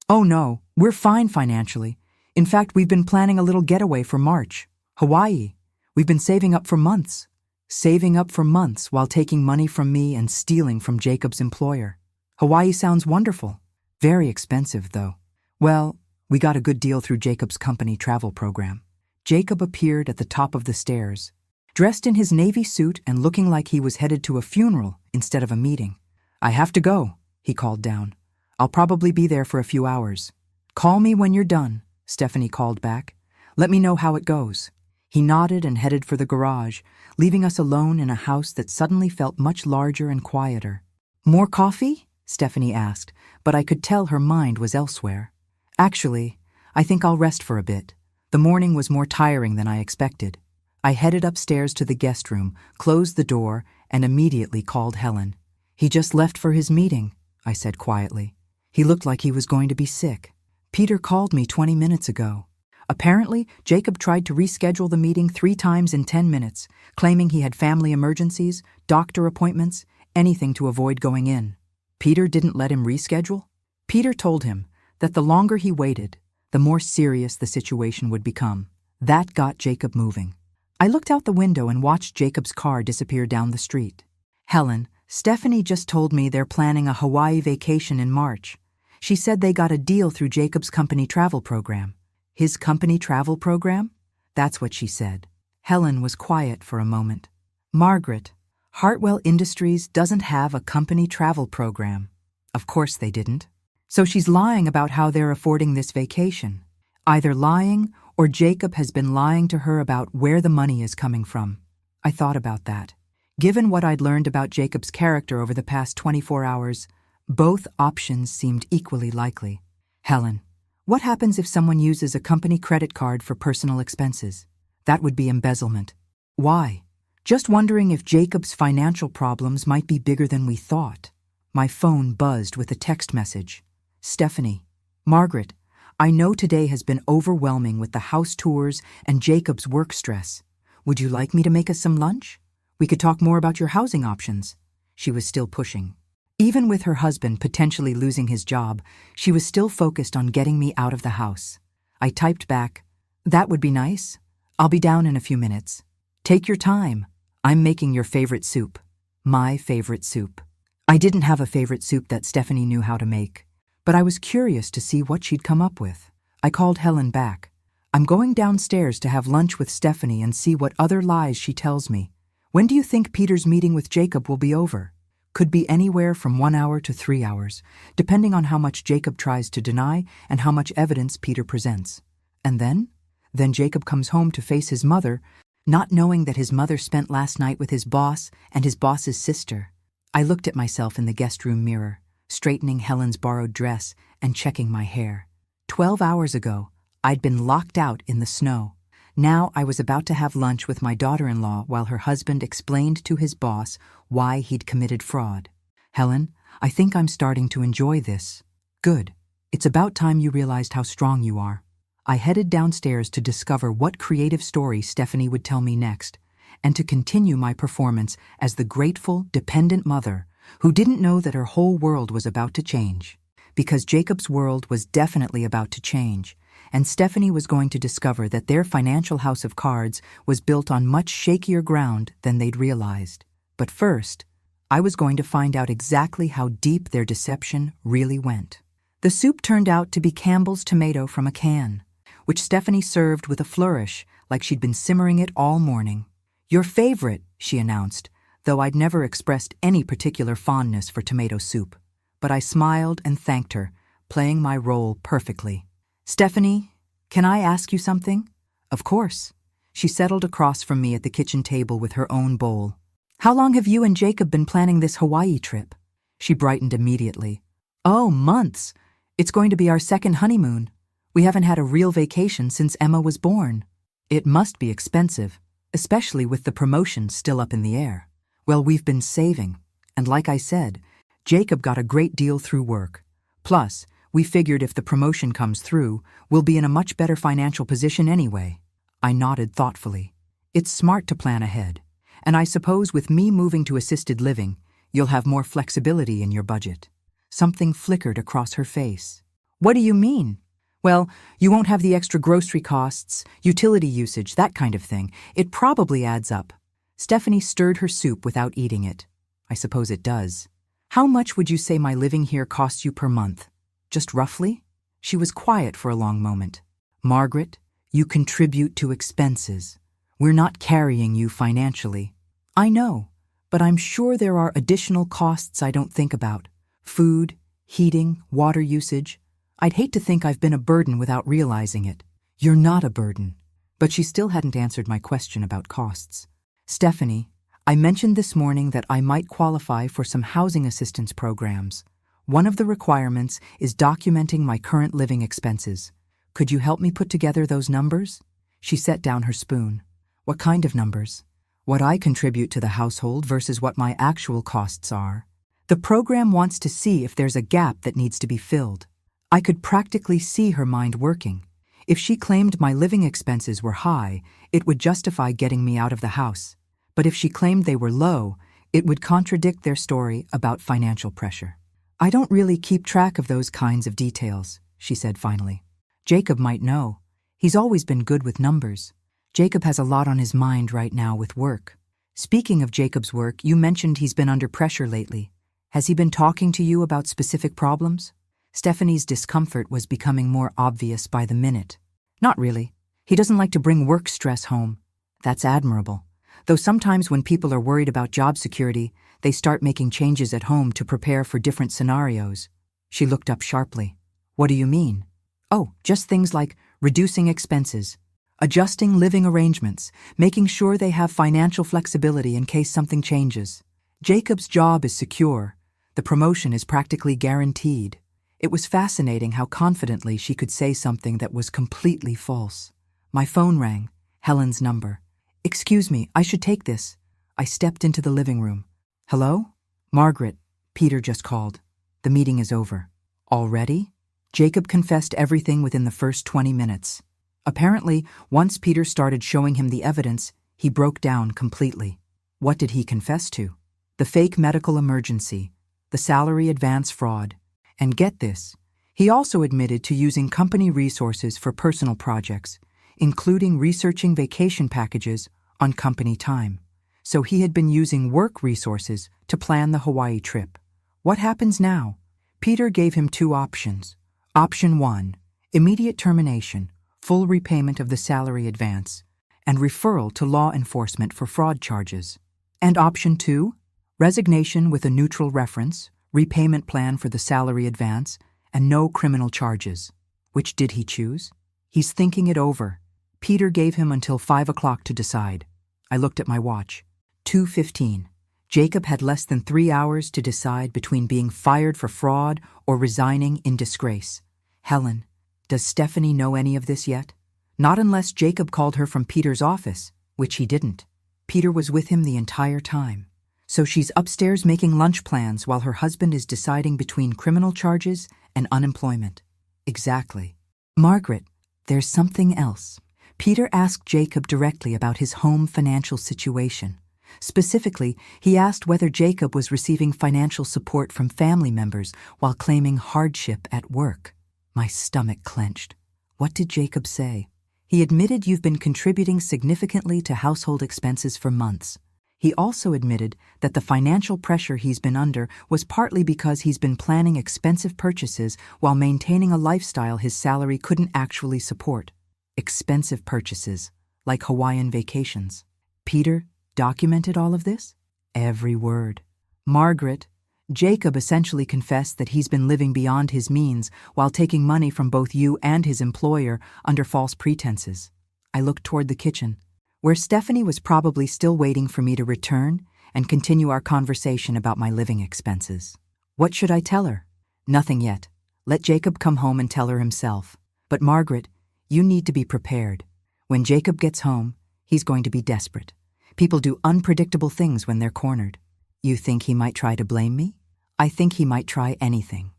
"Oh no, we're fine financially. In fact, we've been planning a little getaway for March. Hawaii. We've been saving up for months." Saving up for months while taking money from me and stealing from Jacob's employer. Hawaii sounds wonderful. Very expensive, though. Well, we got a good deal through Jacob's company travel program. Jacob appeared at the top of the stairs, dressed in his navy suit and looking like he was headed to a funeral instead of a meeting. "I have to go," he called down. "I'll probably be there for a few hours." "Call me when you're done," Stephanie called back. "Let me know how it goes." He nodded and headed for the garage, leaving us alone in a house that suddenly felt much larger and quieter. "More coffee?" Stephanie asked, but I could tell her mind was elsewhere. "Actually, I think I'll rest for a bit. The morning was more tiring than I expected." I headed upstairs to the guest room, closed the door, and immediately called Helen. "He just left for his meeting," I said quietly. "He looked like he was going to be sick." Peter called me 20 minutes ago. Apparently, Jacob tried to reschedule the meeting 3 times in 10 minutes, claiming he had family emergencies, doctor appointments, anything to avoid going in. Peter didn't let him reschedule? Peter told him that the longer he waited, the more serious the situation would become. That got Jacob moving. I looked out the window and watched Jacob's car disappear down the street. Helen, Stephanie just told me they're planning a Hawaii vacation in March. She said they got a deal through Jacob's company travel program. His company travel program? That's what she said. Helen was quiet for a moment. Margaret, Hartwell Industries doesn't have a company travel program. Of course they didn't. So she's lying about how they're affording this vacation. Either lying or Jacob has been lying to her about where the money is coming from. I thought about that. Given what I'd learned about Jacob's character over the past 24 hours, both options seemed equally likely. Helen, what happens if someone uses a company credit card for personal expenses? That would be embezzlement. Why? Just wondering if Jacob's financial problems might be bigger than we thought. My phone buzzed with a text message. Stephanie, Margaret, I know today has been overwhelming with the house tours and Jacob's work stress. Would you like me to make us some lunch? We could talk more about your housing options. She was still pushing. Even with her husband potentially losing his job, she was still focused on getting me out of the house. I typed back, "That would be nice. I'll be down in a few minutes. Take your time. I'm making your favorite soup." My favorite soup. I didn't have a favorite soup that Stephanie knew how to make, but I was curious to see what she'd come up with. I called Helen back. "I'm going downstairs to have lunch with Stephanie and see what other lies she tells me. When do you think Peter's meeting with Jacob will be over?" Could be anywhere from 1 hour to 3 hours, depending on how much Jacob tries to deny and how much evidence Peter presents. And then? Then Jacob comes home to face his mother, not knowing that his mother spent last night with his boss and his boss's sister. I looked at myself in the guest room mirror, straightening Helen's borrowed dress and checking my hair. 12 hours ago, I'd been locked out in the snow. Now I was about to have lunch with my daughter-in-law while her husband explained to his boss why he'd committed fraud. "Helen, I think I'm starting to enjoy this." "Good. It's about time you realized how strong you are." I headed downstairs to discover what creative story Stephanie would tell me next, and to continue my performance as the grateful, dependent mother who didn't know that her whole world was about to change. Because Jacob's world was definitely about to change, and Stephanie was going to discover that their financial house of cards was built on much shakier ground than they'd realized. But first, I was going to find out exactly how deep their deception really went. The soup turned out to be Campbell's tomato from a can, which Stephanie served with a flourish like she'd been simmering it all morning. "Your favorite," she announced, though I'd never expressed any particular fondness for tomato soup. But I smiled and thanked her, playing my role perfectly. "Stephanie, can I ask you something?" "Of course." She settled across from me at the kitchen table with her own bowl. "How long have you and Jacob been planning this Hawaii trip?" She brightened immediately. "Oh, months. It's going to be our second honeymoon. We haven't had a real vacation since Emma was born." "It must be expensive, especially with the promotion still up in the air." "Well, we've been saving, and like I said, Jacob got a great deal through work. Plus, we figured if the promotion comes through, we'll be in a much better financial position anyway." I nodded thoughtfully. "It's smart to plan ahead, and I suppose with me moving to assisted living, you'll have more flexibility in your budget." Something flickered across her face. "What do you mean?" "Well, you won't have the extra grocery costs, utility usage, that kind of thing. It probably adds up." Stephanie stirred her soup without eating it. "I suppose it does. How much would you say my living here costs you per month? Just roughly?" She was quiet for a long moment. "Margaret, you contribute to expenses. We're not carrying you financially." "I know, but I'm sure there are additional costs I don't think about. Food, heating, water usage. I'd hate to think I've been a burden without realizing it." "You're not a burden." But she still hadn't answered my question about costs. "Stephanie, I mentioned this morning that I might qualify for some housing assistance programs. One of the requirements is documenting my current living expenses. Could you help me put together those numbers?" She set down her spoon. "What kind of numbers?" "What I contribute to the household versus what my actual costs are. The program wants to see if there's a gap that needs to be filled." I could practically see her mind working. If she claimed my living expenses were high, it would justify getting me out of the house. But if she claimed they were low, it would contradict their story about financial pressure. I don't really keep track of those kinds of details, she said finally. Jacob might know. He's always been good with numbers. Jacob has a lot on his mind right now with work. Speaking of Jacob's work, you mentioned he's been under pressure lately. Has he been talking to you about specific problems? Stephanie's discomfort was becoming more obvious by the minute. Not really. He doesn't like to bring work stress home. That's admirable. Though sometimes when people are worried about job security, they start making changes at home to prepare for different scenarios. She looked up sharply. What do you mean? Oh, just things like reducing expenses, adjusting living arrangements, making sure they have financial flexibility in case something changes. Jacob's job is secure. The promotion is practically guaranteed. It was fascinating how confidently she could say something that was completely false. My phone rang. Helen's number. Excuse me, I should take this. I stepped into the living room. Hello? Margaret, Peter just called. The meeting is over. Already? Jacob confessed everything within the first 20 minutes. Apparently, once Peter started showing him the evidence, he broke down completely. What did he confess to? The fake medical emergency, the salary advance fraud. And get this, he also admitted to using company resources for personal projects, including researching vacation packages on company time. So he had been using work resources to plan the Hawaii trip. What happens now? Peter gave him two options. Option 1, immediate termination, full repayment of the salary advance, and referral to law enforcement for fraud charges. And Option 2, resignation with a neutral reference, repayment plan for the salary advance, and no criminal charges. Which did he choose? He's thinking it over. Peter gave him until 5 o'clock to decide. I looked at my watch. 2:15. Jacob had less than 3 hours to decide between being fired for fraud or resigning in disgrace. Helen, does Stephanie know any of this yet? Not unless Jacob called her from Peter's office, which he didn't. Peter was with him the entire time. So she's upstairs making lunch plans while her husband is deciding between criminal charges and unemployment. Exactly. Margaret, there's something else. Peter asked Jacob directly about his home financial situation. Specifically, he asked whether Jacob was receiving financial support from family members while claiming hardship at work. My stomach clenched. What did Jacob say? He admitted you've been contributing significantly to household expenses for months. He also admitted that the financial pressure he's been under was partly because he's been planning expensive purchases while maintaining a lifestyle his salary couldn't actually support. Expensive purchases, like Hawaiian vacations. Peter documented all of this? Every word. Margaret, Jacob essentially confessed that he's been living beyond his means while taking money from both you and his employer under false pretenses. I looked toward the kitchen, where Stephanie was probably still waiting for me to return and continue our conversation about my living expenses. What should I tell her? Nothing yet. Let Jacob come home and tell her himself. But Margaret, you need to be prepared. When Jacob gets home, he's going to be desperate. People do unpredictable things when they're cornered. You think he might try to blame me? I think he might try anything.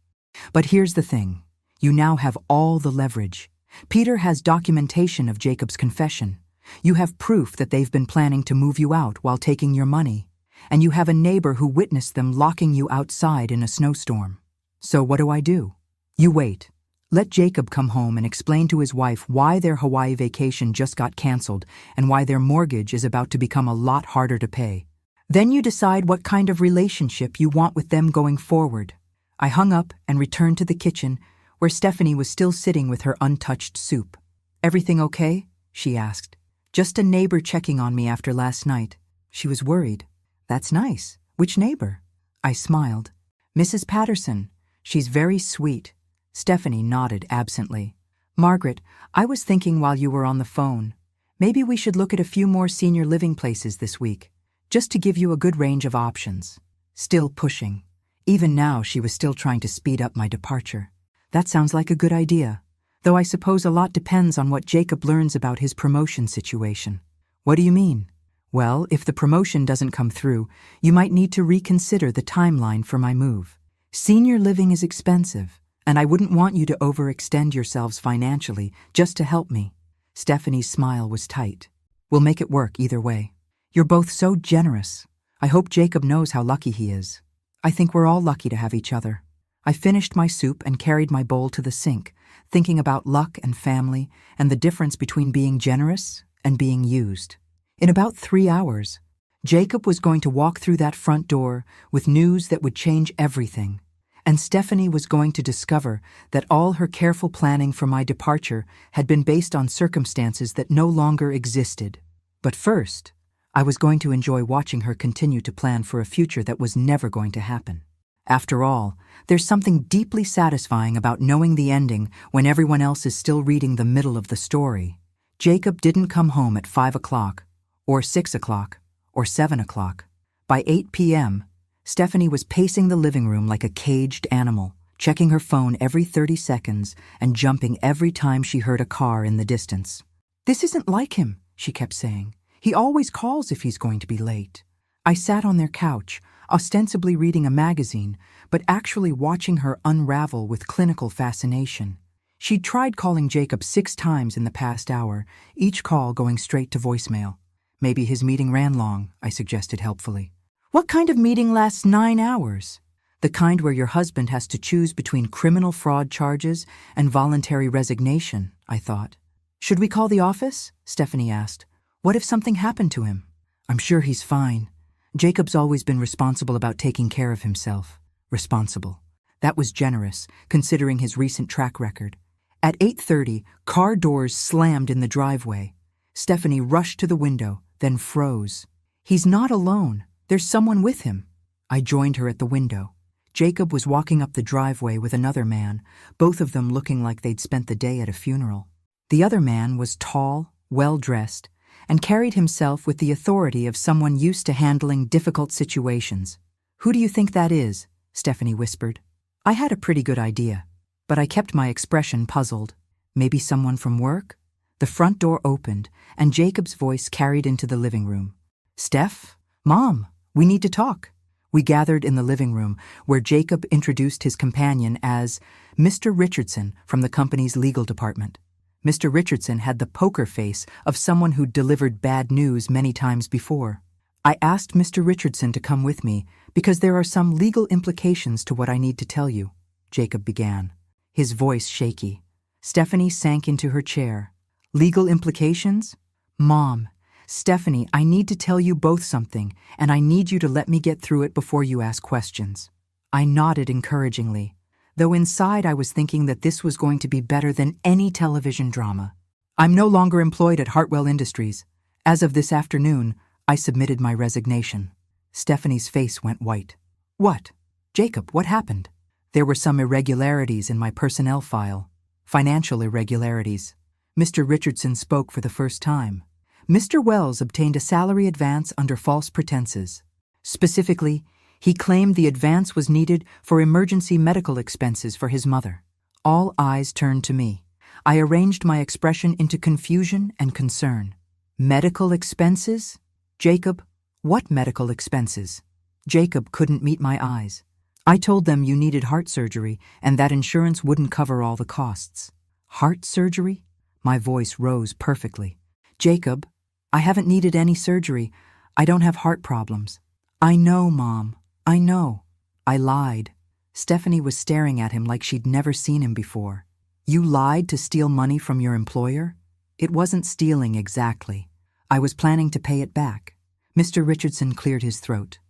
But here's the thing. You now have all the leverage. Peter has documentation of Jacob's confession. You have proof that they've been planning to move you out while taking your money. And you have a neighbor who witnessed them locking you outside in a snowstorm. So what do? You wait. Let Jacob come home and explain to his wife why their Hawaii vacation just got canceled and why their mortgage is about to become a lot harder to pay. Then you decide what kind of relationship you want with them going forward. I hung up and returned to the kitchen, where Stephanie was still sitting with her untouched soup. Everything okay? She asked. Just a neighbor checking on me after last night. She was worried. That's nice. Which neighbor? I smiled. Mrs. Patterson. She's very sweet. Stephanie nodded absently. Margaret, I was thinking while you were on the phone, maybe we should look at a few more senior living places this week, just to give you a good range of options. Still pushing. Even now, she was still trying to speed up my departure. That sounds like a good idea, though I suppose a lot depends on what Jacob learns about his promotion situation. What do you mean? Well, if the promotion doesn't come through, you might need to reconsider the timeline for my move. Senior living is expensive, And I wouldn't want you to overextend yourselves financially just to help me. Stephanie's smile was tight. We'll make it work either way. You're both so generous. I hope Jacob knows how lucky he is. I think we're all lucky to have each other. I finished my soup and carried my bowl to the sink, thinking about luck and family and the difference between being generous and being used. In about 3 hours, Jacob was going to walk through that front door with news that would change everything. And Stephanie was going to discover that all her careful planning for my departure had been based on circumstances that no longer existed. But first, I was going to enjoy watching her continue to plan for a future that was never going to happen. After all, there's something deeply satisfying about knowing the ending when everyone else is still reading the middle of the story. Jacob didn't come home at 5 o'clock, or 6 o'clock, or 7 o'clock. By 8 p.m., Stephanie was pacing the living room like a caged animal, checking her phone every 30 seconds and jumping every time she heard a car in the distance. "This isn't like him," she kept saying. "He always calls if he's going to be late." I sat on their couch, ostensibly reading a magazine, but actually watching her unravel with clinical fascination. She'd tried calling Jacob 6 times in the past hour, each call going straight to voicemail. "Maybe his meeting ran long," I suggested helpfully. "What kind of meeting lasts 9 hours? The kind where your husband has to choose between criminal fraud charges and voluntary resignation," I thought. "Should we call the office?" Stephanie asked. "What if something happened to him?" "I'm sure he's fine. Jacob's always been responsible about taking care of himself." Responsible. That was generous, considering his recent track record. At 8:30, car doors slammed in the driveway. Stephanie rushed to the window, then froze. "He's not alone. There's someone with him." I joined her at the window. Jacob was walking up the driveway with another man, both of them looking like they'd spent the day at a funeral. The other man was tall, well-dressed, and carried himself with the authority of someone used to handling difficult situations. "Who do you think that is?" Stephanie whispered. I had a pretty good idea, but I kept my expression puzzled. Maybe someone from work? The front door opened, and Jacob's voice carried into the living room. "Steph? Mom, we need to talk." We gathered in the living room, where Jacob introduced his companion as Mr. Richardson from the company's legal department. Mr. Richardson had the poker face of someone who'd delivered bad news many times before. I asked Mr. Richardson to come with me because there are some legal implications to what I need to tell you, Jacob began, his voice shaky. Stephanie sank into her chair. "Legal implications? Mom, Stephanie, I need to tell you both something, and I need you to let me get through it before you ask questions." I nodded encouragingly, though inside I was thinking that this was going to be better than any television drama. "I'm no longer employed at Hartwell Industries. As of this afternoon, I submitted my resignation." Stephanie's face went white. "What? Jacob, what happened?" "There were some irregularities in my personnel file. Financial irregularities." Mr. Richardson spoke for the first time. "Mr. Wells obtained a salary advance under false pretenses. Specifically, he claimed the advance was needed for emergency medical expenses for his mother." All eyes turned to me. I arranged my expression into confusion and concern. "Medical expenses? Jacob, what medical expenses?" Jacob couldn't meet my eyes. "I told them you needed heart surgery and that insurance wouldn't cover all the costs." "Heart surgery?" My voice rose perfectly. "Jacob, I haven't needed any surgery. I don't have heart problems." "I know, Mom. I know." I lied. Stephanie was staring at him like she'd never seen him before. "You lied to steal money from your employer?" "It wasn't stealing exactly. I was planning to pay it back." Mr. Richardson cleared his throat.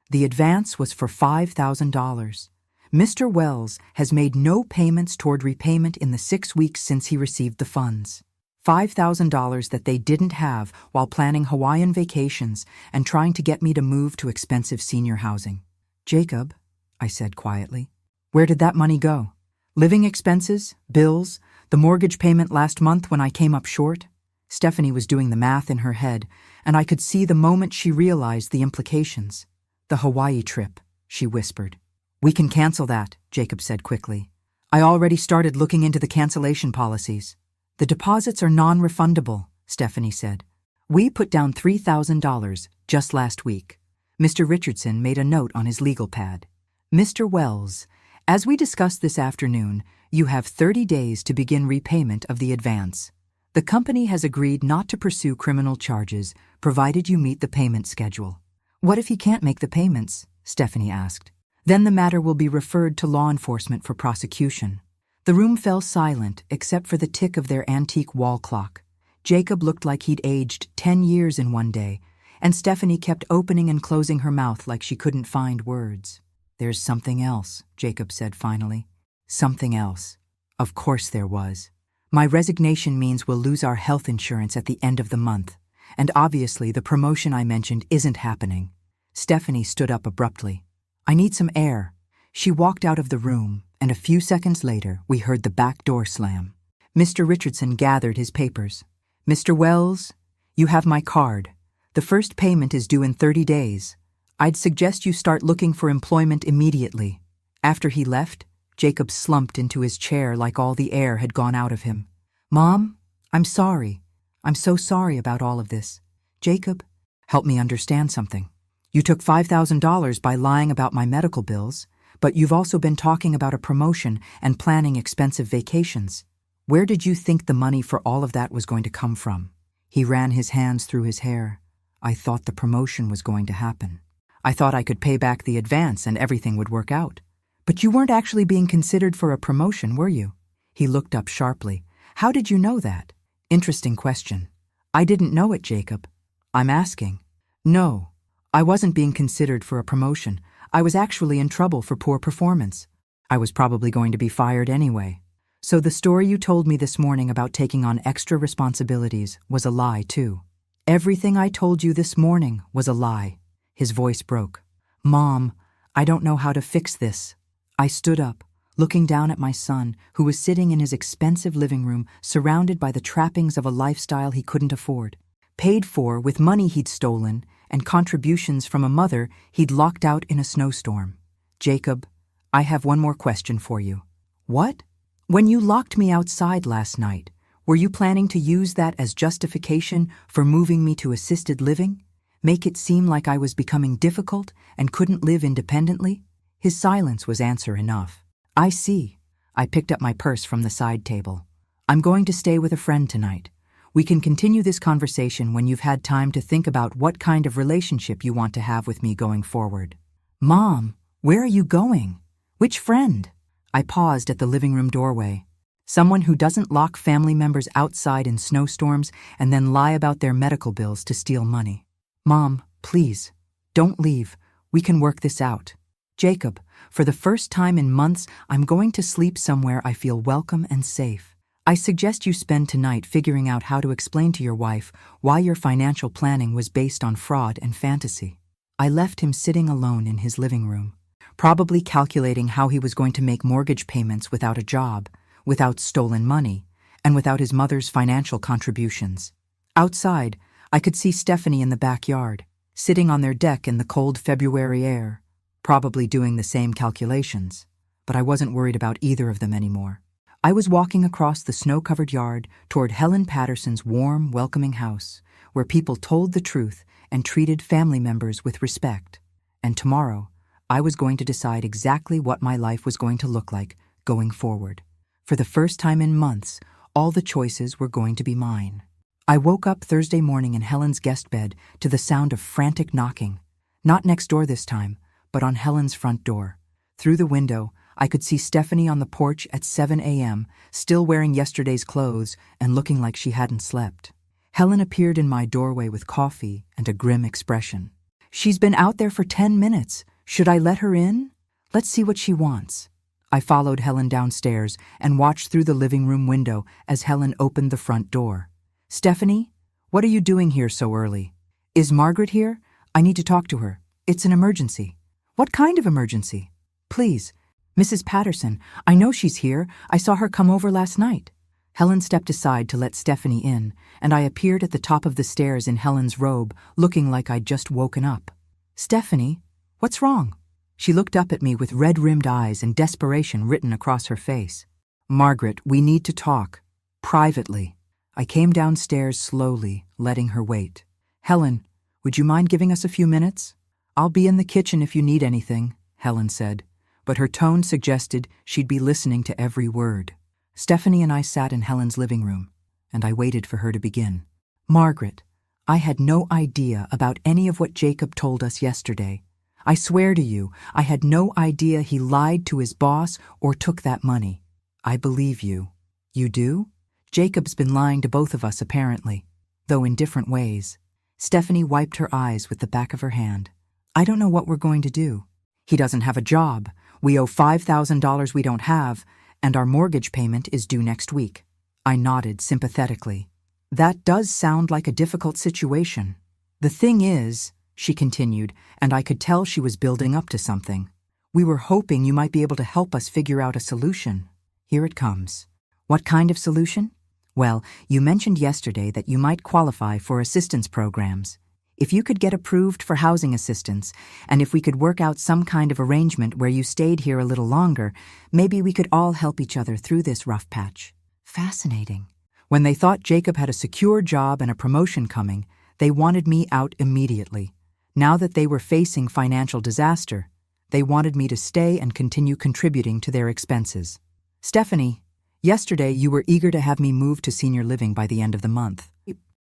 The advance was for $5,000. Mr. Wells has made no payments toward repayment in the 6 weeks since he received the funds. $5,000 that they didn't have while planning Hawaiian vacations and trying to get me to move to expensive senior housing. "Jacob," I said quietly, "where did that money go? Living expenses, bills, the mortgage payment last month when I came up short?" Stephanie was doing the math in her head, and I could see the moment she realized the implications. "The Hawaii trip," she whispered. "We can cancel that," Jacob said quickly. "I already started looking into the cancellation policies." "The deposits are non-refundable," Stephanie said. "We put down $3,000 just last week." Mr. Richardson made a note on his legal pad. "Mr. Wells, As we discussed this afternoon, you have 30 days to begin repayment of the advance. The company has agreed not to pursue criminal charges, provided you meet the payment schedule. What if he can't make the payments? Stephanie asked. Then the matter will be referred to law enforcement for prosecution. The room fell silent except for the tick of their antique wall clock. Jacob looked like he'd aged 10 years in one day, and Stephanie kept opening and closing her mouth like she couldn't find words. There's something else, Jacob said finally. Something else. Of course there was. My resignation means we'll lose our health insurance at the end of the month, and obviously the promotion I mentioned isn't happening. Stephanie stood up abruptly. I need some air. She walked out of the room, and a few seconds later we heard the back door slam. Mr. Richardson gathered his papers. Mr. Wells, you have my card. The first payment is due in 30 days. I'd suggest you start looking for employment immediately. After he left, Jacob slumped into his chair like all the air had gone out of him. Mom, I'm sorry. I'm so sorry about all of this. Jacob, help me understand something. You took $5,000 by lying about my medical bills, but you've also been talking about a promotion and planning expensive vacations. Where did you think the money for all of that was going to come from? He ran his hands through his hair. I thought the promotion was going to happen. I thought I could pay back the advance and everything would work out. But you weren't actually being considered for a promotion, were you? He looked up sharply. How did you know that? Interesting question. I didn't know it, Jacob. I'm asking. No, I wasn't being considered for a promotion. I was actually in trouble for poor performance. I was probably going to be fired anyway. So the story you told me this morning about taking on extra responsibilities was a lie, too. Everything I told you this morning was a lie. His voice broke. Mom, I don't know how to fix this. I stood up, looking down at my son, who was sitting in his expensive living room, surrounded by the trappings of a lifestyle he couldn't afford. Paid for with money he'd stolen and contributions from a mother he'd locked out in a snowstorm. Jacob, I have one more question for you. What? When you locked me outside last night, were you planning to use that as justification for moving me to assisted living? Make it seem like I was becoming difficult and couldn't live independently? His silence was answer enough. I see. I picked up my purse from the side table. I'm going to stay with a friend tonight. We can continue this conversation when you've had time to think about what kind of relationship you want to have with me going forward. Mom, where are you going? Which friend? I paused at the living room doorway. Someone who doesn't lock family members outside in snowstorms and then lie about their medical bills to steal money. Mom, please, don't leave. We can work this out. Jacob, for the first time in months, I'm going to sleep somewhere I feel welcome and safe. I suggest you spend tonight figuring out how to explain to your wife why your financial planning was based on fraud and fantasy. I left him sitting alone in his living room, probably calculating how he was going to make mortgage payments without a job, without stolen money, and without his mother's financial contributions. Outside, I could see Stephanie in the backyard, sitting on their deck in the cold February air, probably doing the same calculations, but I wasn't worried about either of them anymore. I was walking across the snow-covered yard toward Helen Patterson's warm, welcoming house, where people told the truth and treated family members with respect. And tomorrow, I was going to decide exactly what my life was going to look like going forward. For the first time in months, all the choices were going to be mine. I woke up Thursday morning in Helen's guest bed to the sound of frantic knocking. Not next door this time, but on Helen's front door. Through the window, I could see Stephanie on the porch at 7 a.m., still wearing yesterday's clothes and looking like she hadn't slept. Helen appeared in my doorway with coffee and a grim expression. She's been out there for 10 minutes. Should I let her in? Let's see what she wants. I followed Helen downstairs and watched through the living room window as Helen opened the front door. Stephanie, what are you doing here so early? Is Margaret here? I need to talk to her. It's an emergency. What kind of emergency? Please, Mrs. Patterson, I know she's here. I saw her come over last night. Helen stepped aside to let Stephanie in, and I appeared at the top of the stairs in Helen's robe, looking like I'd just woken up. Stephanie, what's wrong? She looked up at me with red-rimmed eyes and desperation written across her face. Margaret, we need to talk. Privately. I came downstairs slowly, letting her wait. Helen, would you mind giving us a few minutes? I'll be in the kitchen if you need anything, Helen said. but her tone suggested she'd be listening to every word. Stephanie and I sat in Helen's living room, and I waited for her to begin. Margaret, I had no idea about any of what Jacob told us yesterday. I swear to you, I had no idea he lied to his boss or took that money. I believe you. You do? Jacob's been lying to both of us apparently, though in different ways. Stephanie wiped her eyes with the back of her hand. I don't know what we're going to do. He doesn't have a job. We owe $5,000 we don't have, and our mortgage payment is due next week. I nodded sympathetically. That does sound like a difficult situation. The thing is, she continued, and I could tell she was building up to something. We were hoping you might be able to help us figure out a solution. Here it comes. What kind of solution? Well, you mentioned yesterday that you might qualify for assistance programs. If you could get approved for housing assistance, and if we could work out some kind of arrangement where you stayed here a little longer, maybe we could all help each other through this rough patch. Fascinating. When they thought Jacob had a secure job and a promotion coming, they wanted me out immediately. Now that they were facing financial disaster, they wanted me to stay and continue contributing to their expenses. Stephanie, yesterday you were eager to have me move to senior living by the end of the month.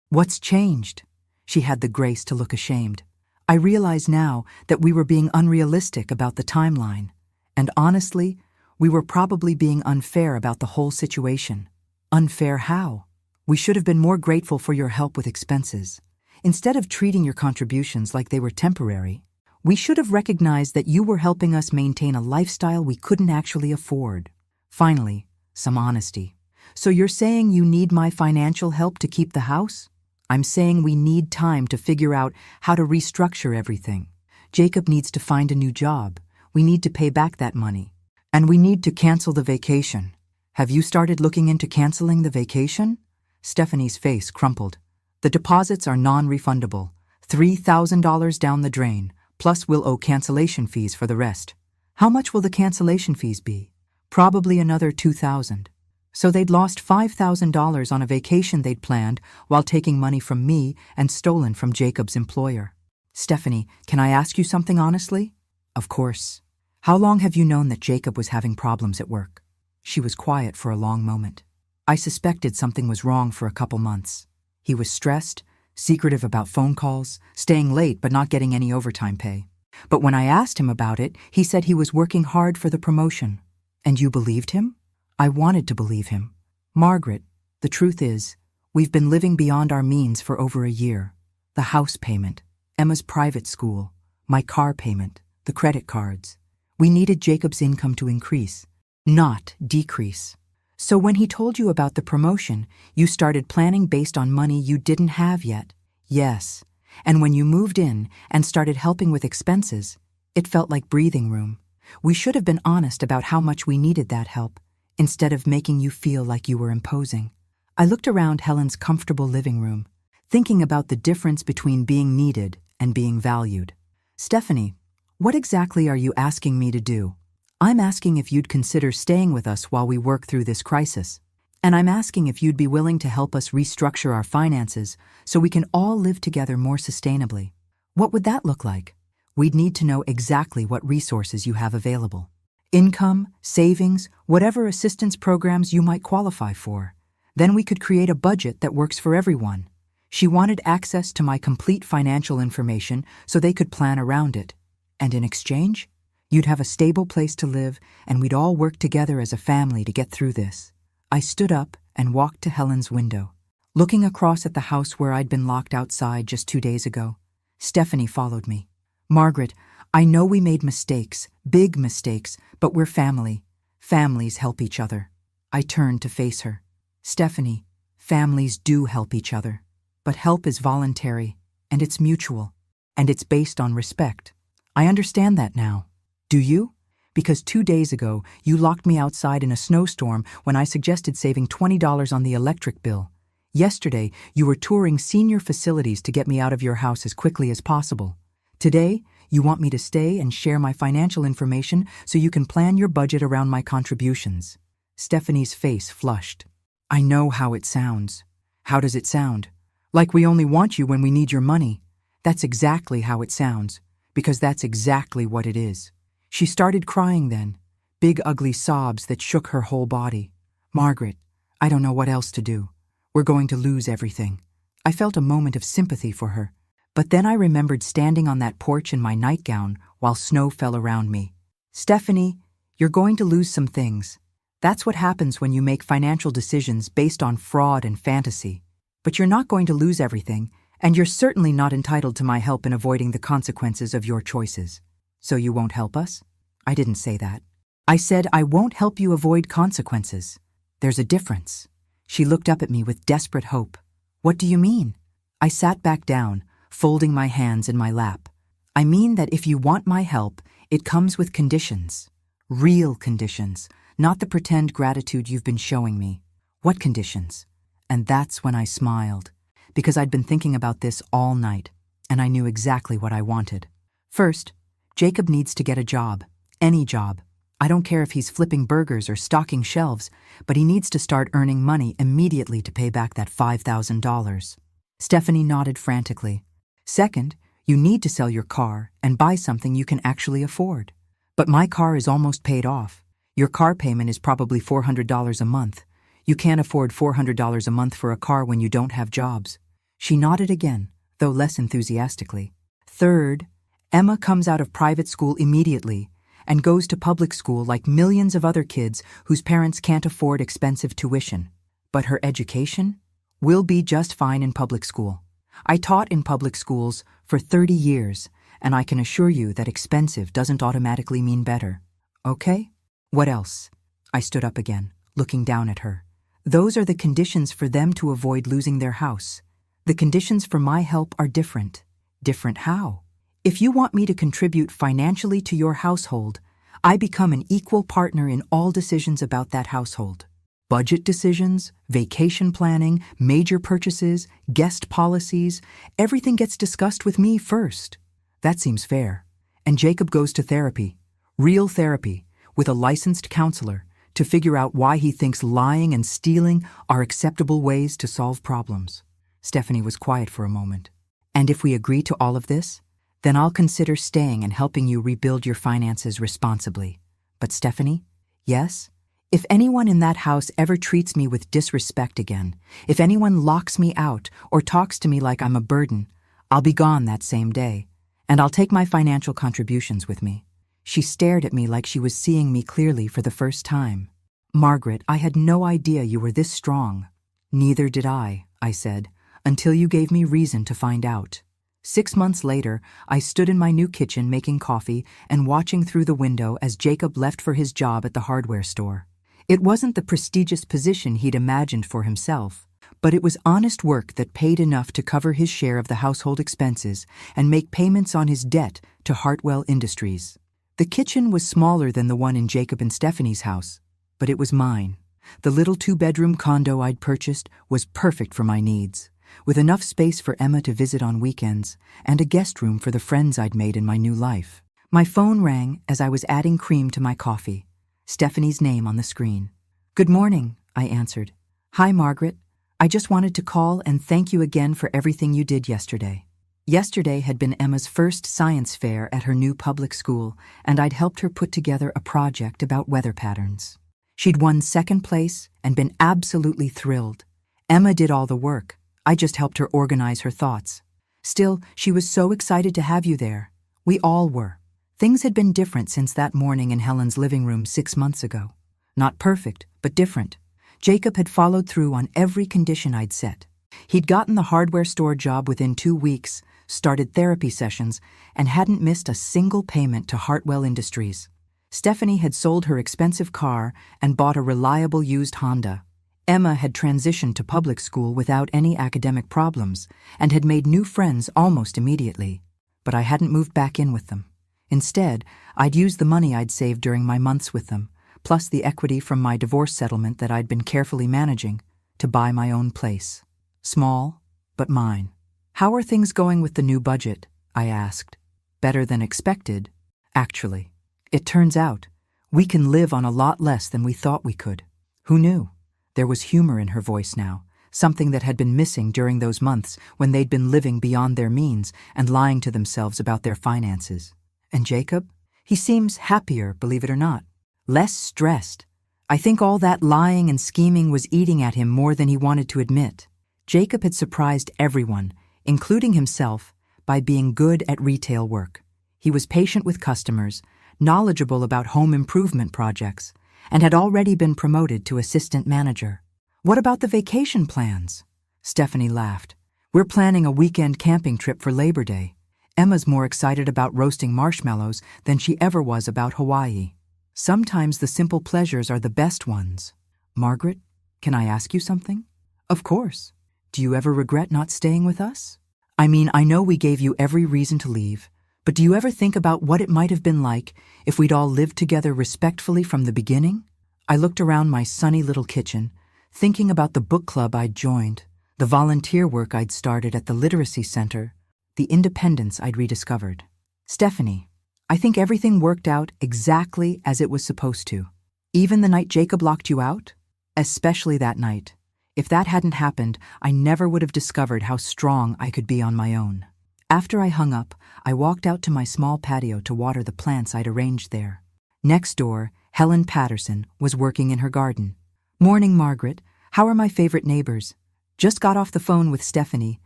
What's changed? She had the grace to look ashamed. I realize now that we were being unrealistic about the timeline. And honestly, we were probably being unfair about the whole situation. Unfair how? We should have been more grateful for your help with expenses. Instead of treating your contributions like they were temporary, we should have recognized that you were helping us maintain a lifestyle we couldn't actually afford. Finally, some honesty. So you're saying you need my financial help to keep the house? I'm saying we need time to figure out how to restructure everything. Jacob needs to find a new job. We need to pay back that money. And we need to cancel the vacation. Have you started looking into canceling the vacation? Stephanie's face crumpled. The deposits are non-refundable. $3,000 down the drain, plus we'll owe cancellation fees for the rest. How much will the cancellation fees be? Probably another $2,000. So they'd lost $5,000 on a vacation they'd planned while taking money from me and stolen from Jacob's employer. Stephanie, can I ask you something honestly? Of course. How long have you known that Jacob was having problems at work? She was quiet for a long moment. I suspected something was wrong for a couple months. He was stressed, secretive about phone calls, staying late but not getting any overtime pay. But when I asked him about it, he said he was working hard for the promotion. And you believed him? I wanted to believe him. Margaret, the truth is, we've been living beyond our means for over a year. The house payment, Emma's private school, my car payment, the credit cards. We needed Jacob's income to increase, not decrease. So when he told you about the promotion, you started planning based on money you didn't have yet. Yes. And when you moved in and started helping with expenses, it felt like breathing room. We should have been honest about how much we needed that help, instead of making you feel like you were imposing. I looked around Helen's comfortable living room, thinking about the difference between being needed and being valued. Stephanie, what exactly are you asking me to do? I'm asking if you'd consider staying with us while we work through this crisis. And I'm asking if you'd be willing to help us restructure our finances so we can all live together more sustainably. What would that look like? We'd need to know exactly what resources you have available. Income, savings, whatever assistance programs you might qualify for. Then we could create a budget that works for everyone. She wanted access to my complete financial information so they could plan around it. And in exchange, you'd have a stable place to live and we'd all work together as a family to get through this. I stood up and walked to Helen's window, looking across at the house where I'd been locked outside just 2 days ago. Stephanie followed me. Margaret, I know we made mistakes, big mistakes, but we're family. Families help each other. I turned to face her. Stephanie, families do help each other. But help is voluntary, and it's mutual, and it's based on respect. I understand that now. Do you? Because 2 days ago, you locked me outside in a snowstorm when I suggested saving $20 on the electric bill. Yesterday, you were touring senior facilities to get me out of your house as quickly as possible. Today, you want me to stay and share my financial information so you can plan your budget around my contributions. Stephanie's face flushed. I know how it sounds. How does it sound? Like we only want you when we need your money. That's exactly how it sounds, because that's exactly what it is. She started crying then, big ugly sobs that shook her whole body. Margaret, I don't know what else to do. We're going to lose everything. I felt a moment of sympathy for her, but then I remembered standing on that porch in my nightgown while snow fell around me. Stephanie, you're going to lose some things. That's what happens when you make financial decisions based on fraud and fantasy. But you're not going to lose everything, and you're certainly not entitled to my help in avoiding the consequences of your choices. So you won't help us? I didn't say that. I said I won't help you avoid consequences. There's a difference. She looked up at me with desperate hope. What do you mean? I sat back down, folding my hands in my lap. I mean that if you want my help, it comes with conditions. Real conditions, not the pretend gratitude you've been showing me. What conditions? And that's when I smiled, because I'd been thinking about this all night, and I knew exactly what I wanted. First, Jacob needs to get a job. Any job. I don't care if he's flipping burgers or stocking shelves, but he needs to start earning money immediately to pay back that $5,000. Stephanie nodded frantically. Second, you need to sell your car and buy something you can actually afford. But my car is almost paid off. Your car payment is probably $400 a month. You can't afford $400 a month for a car when you don't have jobs. She nodded again, though less enthusiastically. Third, Emma comes out of private school immediately and goes to public school like millions of other kids whose parents can't afford expensive tuition. But her education will be just fine in public school. I taught in public schools for 30 years, and I can assure you that expensive doesn't automatically mean better. Okay? What else? I stood up again, looking down at her. Those are the conditions for them to avoid losing their house. The conditions for my help are different. Different how? If you want me to contribute financially to your household, I become an equal partner in all decisions about that household. Budget decisions, vacation planning, major purchases, guest policies, everything gets discussed with me first. That seems fair. And Jacob goes to therapy, real therapy, with a licensed counselor, to figure out why he thinks lying and stealing are acceptable ways to solve problems. Stephanie was quiet for a moment. And if we agree to all of this, then I'll consider staying and helping you rebuild your finances responsibly. But Stephanie, yes? If anyone in that house ever treats me with disrespect again, if anyone locks me out or talks to me like I'm a burden, I'll be gone that same day, and I'll take my financial contributions with me. She stared at me like she was seeing me clearly for the first time. Margaret, I had no idea you were this strong. Neither did I said, until you gave me reason to find out. 6 months later, I stood in my new kitchen making coffee and watching through the window as Jacob left for his job at the hardware store. It wasn't the prestigious position he'd imagined for himself, but it was honest work that paid enough to cover his share of the household expenses and make payments on his debt to Hartwell Industries. The kitchen was smaller than the one in Jacob and Stephanie's house, but it was mine. The little 2-bedroom condo I'd purchased was perfect for my needs, with enough space for Emma to visit on weekends and a guest room for the friends I'd made in my new life. My phone rang as I was adding cream to my coffee, Stephanie's name on the screen. Good morning, I answered. Hi, Margaret. I just wanted to call and thank you again for everything you did yesterday. Yesterday had been Emma's first science fair at her new public school, and I'd helped her put together a project about weather patterns. She'd won second place and been absolutely thrilled. Emma did all the work. I just helped her organize her thoughts. Still, she was so excited to have you there. We all were. Things had been different since that morning in Helen's living room 6 months ago. Not perfect, but different. Jacob had followed through on every condition I'd set. He'd gotten the hardware store job within 2 weeks, started therapy sessions, and hadn't missed a single payment to Hartwell Industries. Stephanie had sold her expensive car and bought a reliable used Honda. Emma had transitioned to public school without any academic problems and had made new friends almost immediately. But I hadn't moved back in with them. Instead, I'd used the money I'd saved during my months with them, plus the equity from my divorce settlement that I'd been carefully managing, to buy my own place. Small, but mine. How are things going with the new budget? I asked. Better than expected, actually. It turns out, we can live on a lot less than we thought we could. Who knew? There was humor in her voice now, something that had been missing during those months when they'd been living beyond their means and lying to themselves about their finances. And Jacob? He seems happier, believe it or not. Less stressed. I think all that lying and scheming was eating at him more than he wanted to admit. Jacob had surprised everyone, including himself, by being good at retail work. He was patient with customers, knowledgeable about home improvement projects, and had already been promoted to assistant manager. What about the vacation plans? Stephanie laughed. We're planning a weekend camping trip for Labor Day. Emma's more excited about roasting marshmallows than she ever was about Hawaii. Sometimes the simple pleasures are the best ones. Margaret, can I ask you something? Of course. Do you ever regret not staying with us? I mean, I know we gave you every reason to leave, but do you ever think about what it might have been like if we'd all lived together respectfully from the beginning? I looked around my sunny little kitchen, thinking about the book club I'd joined, the volunteer work I'd started at the literacy center, the independence I'd rediscovered. Stephanie, I think everything worked out exactly as it was supposed to. Even the night Jacob locked you out? Especially that night. If that hadn't happened, I never would have discovered how strong I could be on my own. After I hung up, I walked out to my small patio to water the plants I'd arranged there. Next door, Helen Patterson was working in her garden. Morning, Margaret. How are my favorite neighbors? Just got off the phone with Stephanie.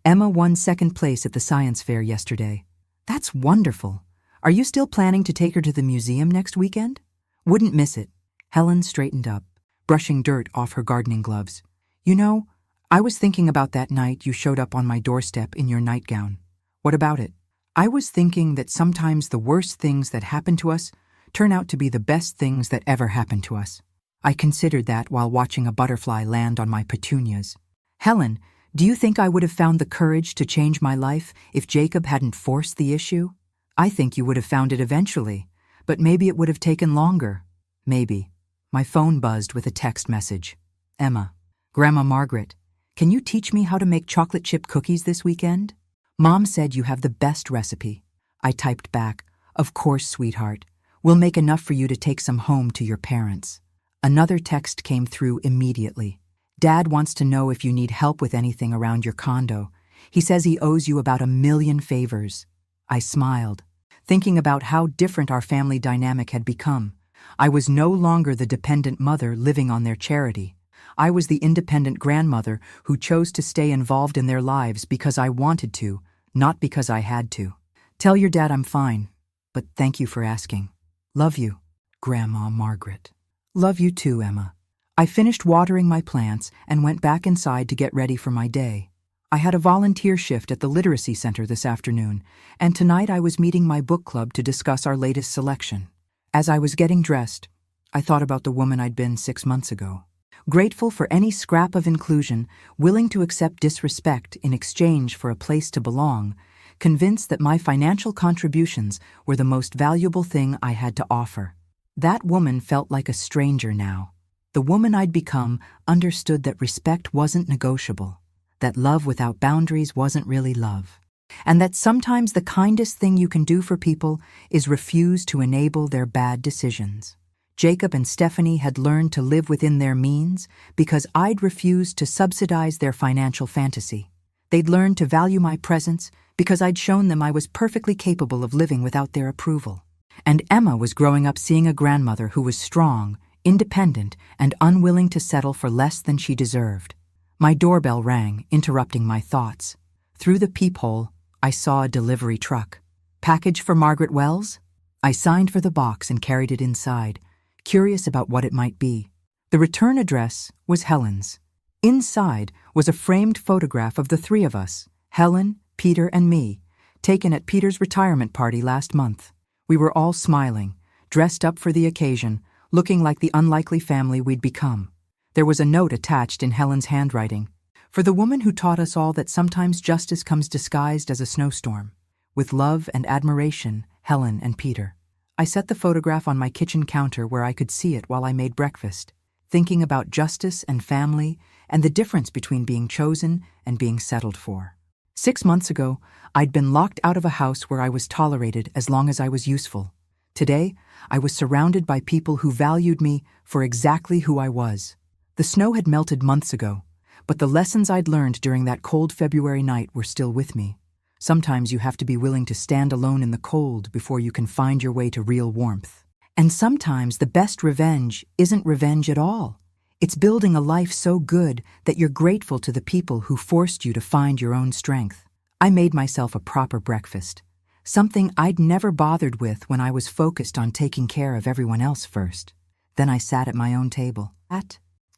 Emma won second place at the science fair yesterday. That's wonderful. Are you still planning to take her to the museum next weekend? Wouldn't miss it. Helen straightened up, brushing dirt off her gardening gloves. You know, I was thinking about that night you showed up on my doorstep in your nightgown. What about it? I was thinking that sometimes the worst things that happen to us turn out to be the best things that ever happened to us. I considered that while watching a butterfly land on my petunias. Helen, do you think I would have found the courage to change my life if Jacob hadn't forced the issue? I think you would have found it eventually, but maybe it would have taken longer. Maybe. My phone buzzed with a text message. Emma. Grandma Margaret, can you teach me how to make chocolate chip cookies this weekend? Mom said you have the best recipe. I typed back, of course, sweetheart. We'll make enough for you to take some home to your parents. Another text came through immediately. Dad wants to know if you need help with anything around your condo. He says he owes you about 1 million favors. I smiled, thinking about how different our family dynamic had become. I was no longer the dependent mother living on their charity. I was the independent grandmother who chose to stay involved in their lives because I wanted to, not because I had to. Tell your dad I'm fine, but thank you for asking. Love you, Grandma Margaret. Love you too, Emma. I finished watering my plants and went back inside to get ready for my day. I had a volunteer shift at the literacy center this afternoon, and tonight I was meeting my book club to discuss our latest selection. As I was getting dressed, I thought about the woman I'd been 6 months ago. Grateful for any scrap of inclusion, willing to accept disrespect in exchange for a place to belong, convinced that my financial contributions were the most valuable thing I had to offer. That woman felt like a stranger now. The woman I'd become understood that respect wasn't negotiable, that love without boundaries wasn't really love, and that sometimes the kindest thing you can do for people is refuse to enable their bad decisions. Jacob and Stephanie had learned to live within their means because I'd refused to subsidize their financial fantasy. They'd learned to value my presence because I'd shown them I was perfectly capable of living without their approval. And Emma was growing up seeing a grandmother who was strong, independent, and unwilling to settle for less than she deserved. My doorbell rang, interrupting my thoughts. Through the peephole, I saw a delivery truck. Package for Margaret Wells? I signed for the box and carried it inside, curious about what it might be. The return address was Helen's. Inside was a framed photograph of the three of us, Helen, Peter, and me, taken at Peter's retirement party last month. We were all smiling, dressed up for the occasion, looking like the unlikely family we'd become. There was a note attached in Helen's handwriting. For the woman who taught us all that sometimes justice comes disguised as a snowstorm. With love and admiration, Helen and Peter. I set the photograph on my kitchen counter where I could see it while I made breakfast, thinking about justice and family and the difference between being chosen and being settled for. 6 months ago, I'd been locked out of a house where I was tolerated as long as I was useful. Today, I was surrounded by people who valued me for exactly who I was. The snow had melted months ago, but the lessons I'd learned during that cold February night were still with me. Sometimes you have to be willing to stand alone in the cold before you can find your way to real warmth. And sometimes the best revenge isn't revenge at all. It's building a life so good that you're grateful to the people who forced you to find your own strength. I made myself a proper breakfast, something I'd never bothered with when I was focused on taking care of everyone else first. Then I sat at my own table,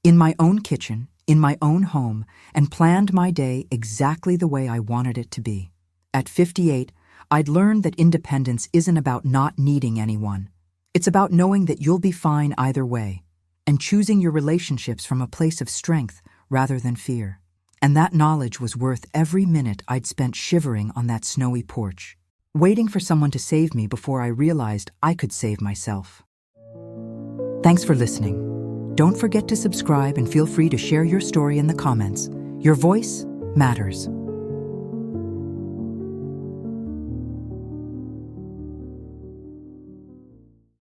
in my own kitchen, in my own home, and planned my day exactly the way I wanted it to be. At 58, I'd learned that independence isn't about not needing anyone. It's about knowing that you'll be fine either way, and choosing your relationships from a place of strength rather than fear. And that knowledge was worth every minute I'd spent shivering on that snowy porch, waiting for someone to save me before I realized I could save myself. Thanks for listening. Don't forget to subscribe and feel free to share your story in the comments. Your voice matters.